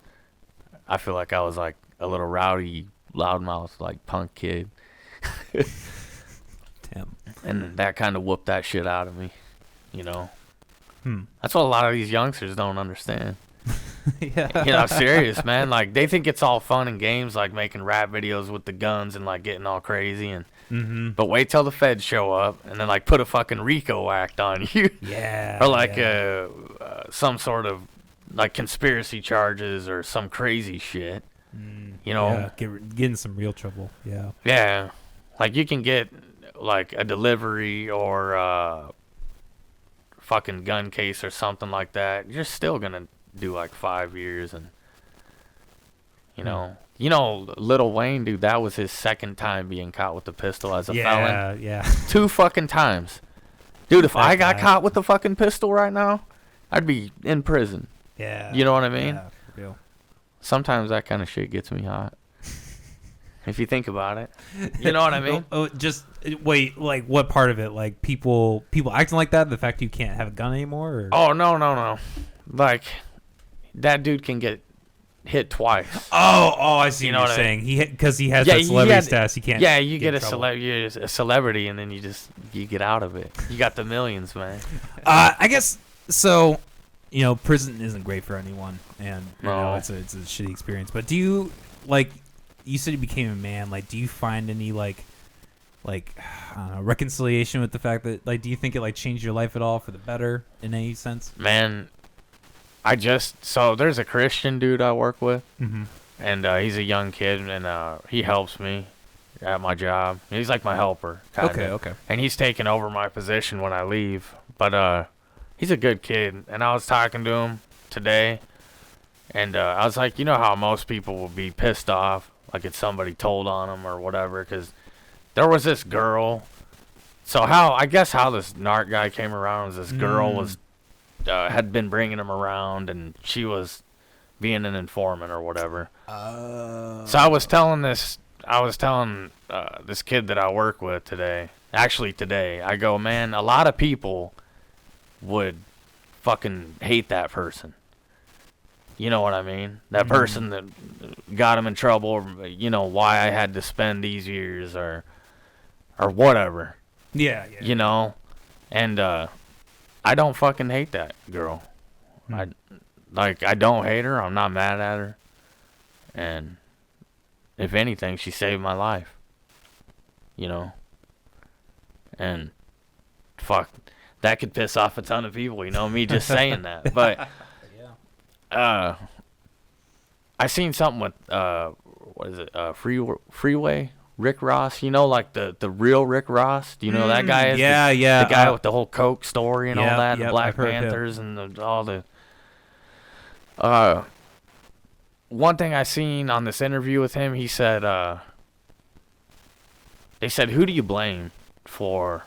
I feel like I was like a little rowdy, loudmouth, like punk kid. Damn. And that kind of whooped that shit out of me. You know? That's what a lot of these youngsters don't understand. Yeah. You know, I'm serious, man. Like, they think it's all fun and games, like making rap videos with the guns and like getting all crazy and but wait till the feds show up and then like put a fucking RICO act on you. Yeah. Or like some sort of like conspiracy charges or some crazy shit. You know? Yeah, get in some real trouble. Yeah. Yeah. Like, you can get like a delivery or fucking gun case or something like that. You're still gonna do like 5 years. And you know Lil Wayne, dude, that was his second time being caught with a pistol as a felon. Yeah. 2 fucking times, dude. If I got caught with a fucking pistol right now, I'd be in prison. Yeah. You know what I mean? Yeah, for real. Sometimes that kind of shit gets me hot. If you think about it, you know what I mean? Just wait, like, what part of it? Like, people acting like that? The fact you can't have a gun anymore? Or? Oh, no. Like, that dude can get hit twice. Oh, I see what you're saying. Because he has that celebrity status, he can't. Yeah, you get a celebrity, and then you get out of it. You got the millions, man. I guess so. Prison isn't great for anyone, and it's a shitty experience. But do you like? You said you became a man. Like, do you find any like I don't know, reconciliation with the fact that, like, do you think it like changed your life at all for the better in any sense? Man, so there's a Christian dude I work with, and he's a young kid, and he helps me at my job. He's like my helper, kind of. Okay. And he's taking over my position when I leave. But he's a good kid, and I was talking to him today, and I was like, you know how most people will be pissed off, like if somebody told on them or whatever, because there was this girl. So I guess how this narc guy came around was this girl was had been bringing him around, and she was being an informant or whatever. So I was telling this kid that I work with today, I go, man, a lot of people would fucking hate that person. You know what I mean? That person that got him in trouble, you know, why I had to spend these years or whatever. Yeah. You know? And I don't fucking hate that girl. I don't hate her. I'm not mad at her. And if anything, she saved my life. You know? And fuck, that could piss off a ton of people, you know, me just saying that. But I seen something with what is it? Freeway Rick Ross, you know, like the real Rick Ross. Do you know that guy? Yeah. The guy with the whole Coke story and all that, the Black Panthers and all the. One thing I seen on this interview with him, he said, they said, who do you blame for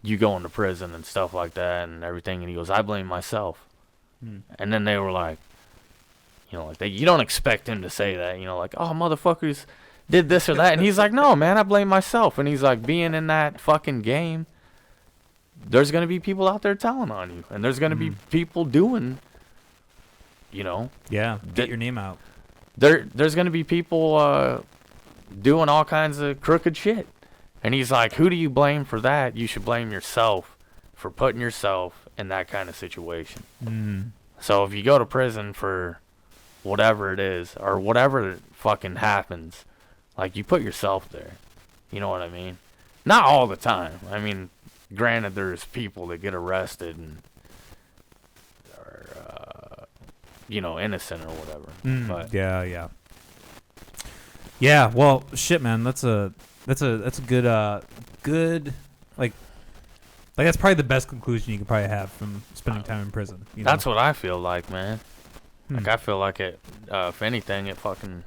you going to prison and stuff like that and everything? And he goes, I blame myself. And then they were like, you know, like you don't expect him to say that, you know, like, oh, motherfuckers did this or that. And he's like, no, man, I blame myself. And he's like, being in that fucking game, there's going to be people out there telling on you. And there's going to be people doing, you know. Yeah, get your name out. There's going to be people doing all kinds of crooked shit. And he's like, who do you blame for that? You should blame yourself for putting yourself in that kind of situation. So if you go to prison for whatever it is or whatever fucking happens, like, you put yourself there. You know what I mean? Not all the time. I mean, granted, there's people that get arrested and are, you know, innocent or whatever. But Yeah. Well, shit, man. That's a good like that's probably the best conclusion you could probably have from spending time in prison. You know? That's what I feel like, man. Like, I feel like it. If anything, it fucking.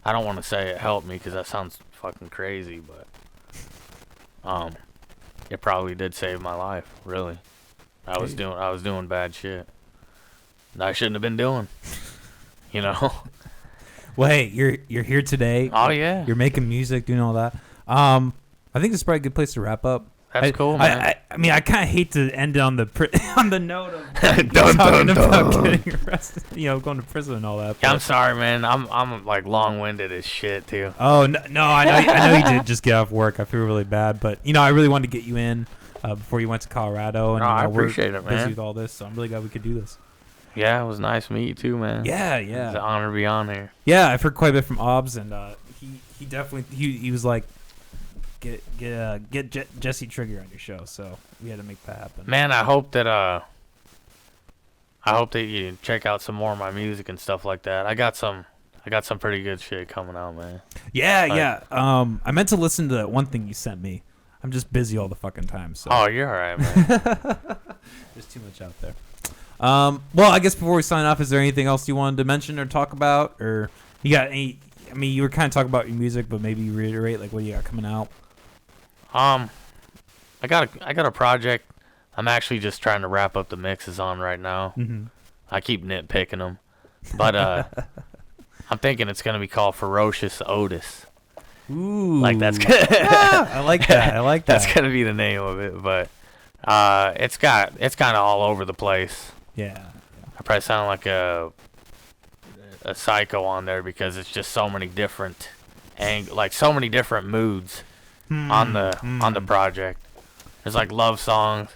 I don't want to say it helped me because that sounds fucking crazy, but it probably did save my life. Really, I was doing bad shit that I shouldn't have been doing. You know. Well, hey, you're here today. Oh yeah. You're making music, doing all that. I think this is probably a good place to wrap up. That's cool, man. I mean, I kind of hate to end on the on the note of dun, about getting arrested, you know, going to prison and all that. Yeah, I'm sorry, man. I'm like long-winded as shit too. Oh no, I know you did just get off work. I feel really bad, but you know, I really wanted to get you in before you went to Colorado, and I you know, appreciate it, man. Busy with all this, so I'm really glad we could do this. Yeah, it was nice to meet you too, man. Yeah. It's an honor to be on here. Yeah, I've heard quite a bit from Aubs, and he definitely he was like, get Jesse Trigger on your show, so we had to make that happen. Man, I hope that you check out some more of my music and stuff like that. I got some pretty good shit coming out, man. Yeah. I meant to listen to that one thing you sent me. I'm just busy all the fucking time. So. Oh, you're all right, man. There's too much out there. Well, I guess before we sign off, is there anything else you wanted to mention or talk about, or you got any? I mean, you were kind of talking about your music, but maybe reiterate like what you got coming out. I got a project. I'm actually just trying to wrap up the mixes on right now. I keep nitpicking them, but I'm thinking it's gonna be called Ferocious Otis. Ooh, like that's. I like that. I like that. That's gonna be the name of it, but it's kind of all over the place. Yeah. I probably sound like a psycho on there because it's just so many different so many different moods on the project. There's like love songs,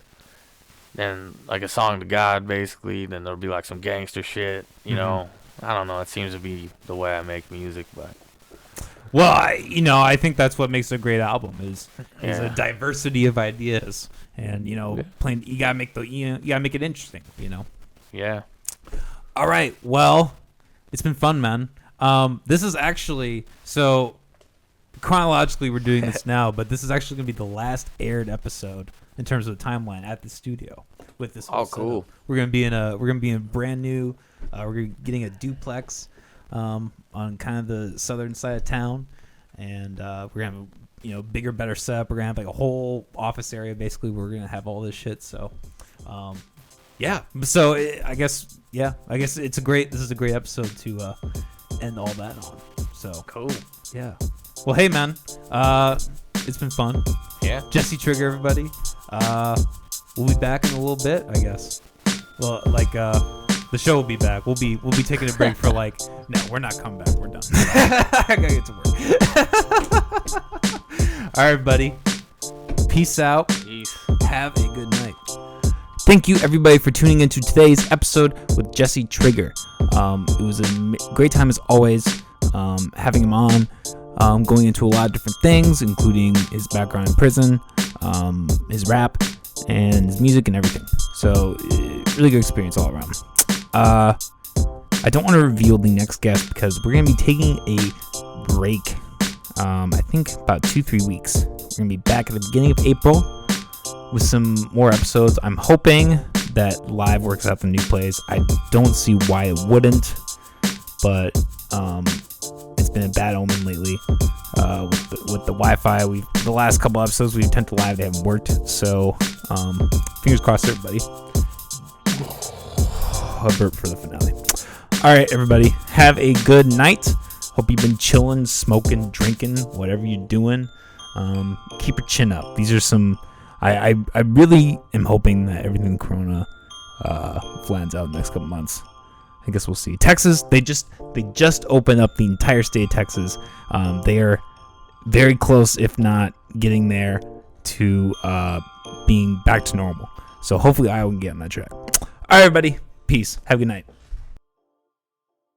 then like a song to God basically, then there'll be like some gangster shit, you know. I don't know, it seems to be the way I make music, but well, I think that's what makes a great album is a diversity of ideas, and you gotta make it interesting, you know. Yeah. All right, well, it's been fun, man. This is actually so chronologically we're doing this now, but this is actually gonna be the last aired episode in terms of the timeline at the studio with this. Whole cool. setup. We're gonna be in a brand new. We're getting a duplex on kind of the southern side of town, and we're gonna have a bigger, better setup. We're gonna have like a whole office area basically. We're gonna have all this shit. So, yeah. So I guess this is a great episode to end all that on. So Cool. yeah. Well, hey man, it's been fun. Yeah. Jesse Trigger, everybody. We'll be back in a little bit, I guess. Well, like the show will be back. We'll be taking a break for like. No, we're not coming back. We're done. I gotta get to work. All right, buddy. Peace out. Peace. Have a good night. Thank you, everybody, for tuning into today's episode with Jesse Trigger. It was a great time as always, having him on, going into a lot of different things, including his background in prison, his rap, and his music and everything. So, really good experience all around. I don't want to reveal the next guest because we're going to be taking a break. I think about 2-3 weeks. We're going to be back at the beginning of April with some more episodes. I'm hoping that live works out the new place. I don't see why it wouldn't, but it's been a bad omen lately with the Wi-Fi. The last couple episodes we've attempted live, they haven't worked. So fingers crossed, everybody. A burp for the finale. All right, everybody, have a good night. Hope you've been chilling, smoking, drinking, whatever you're doing. Keep your chin up. These are some. I really am hoping that everything Corona flattens out in the next couple months. I guess we'll see. Texas, they just opened up the entire state of Texas. They are very close, if not getting there, to being back to normal. So hopefully Iowa can get on that track. All right, everybody. Peace. Have a good night.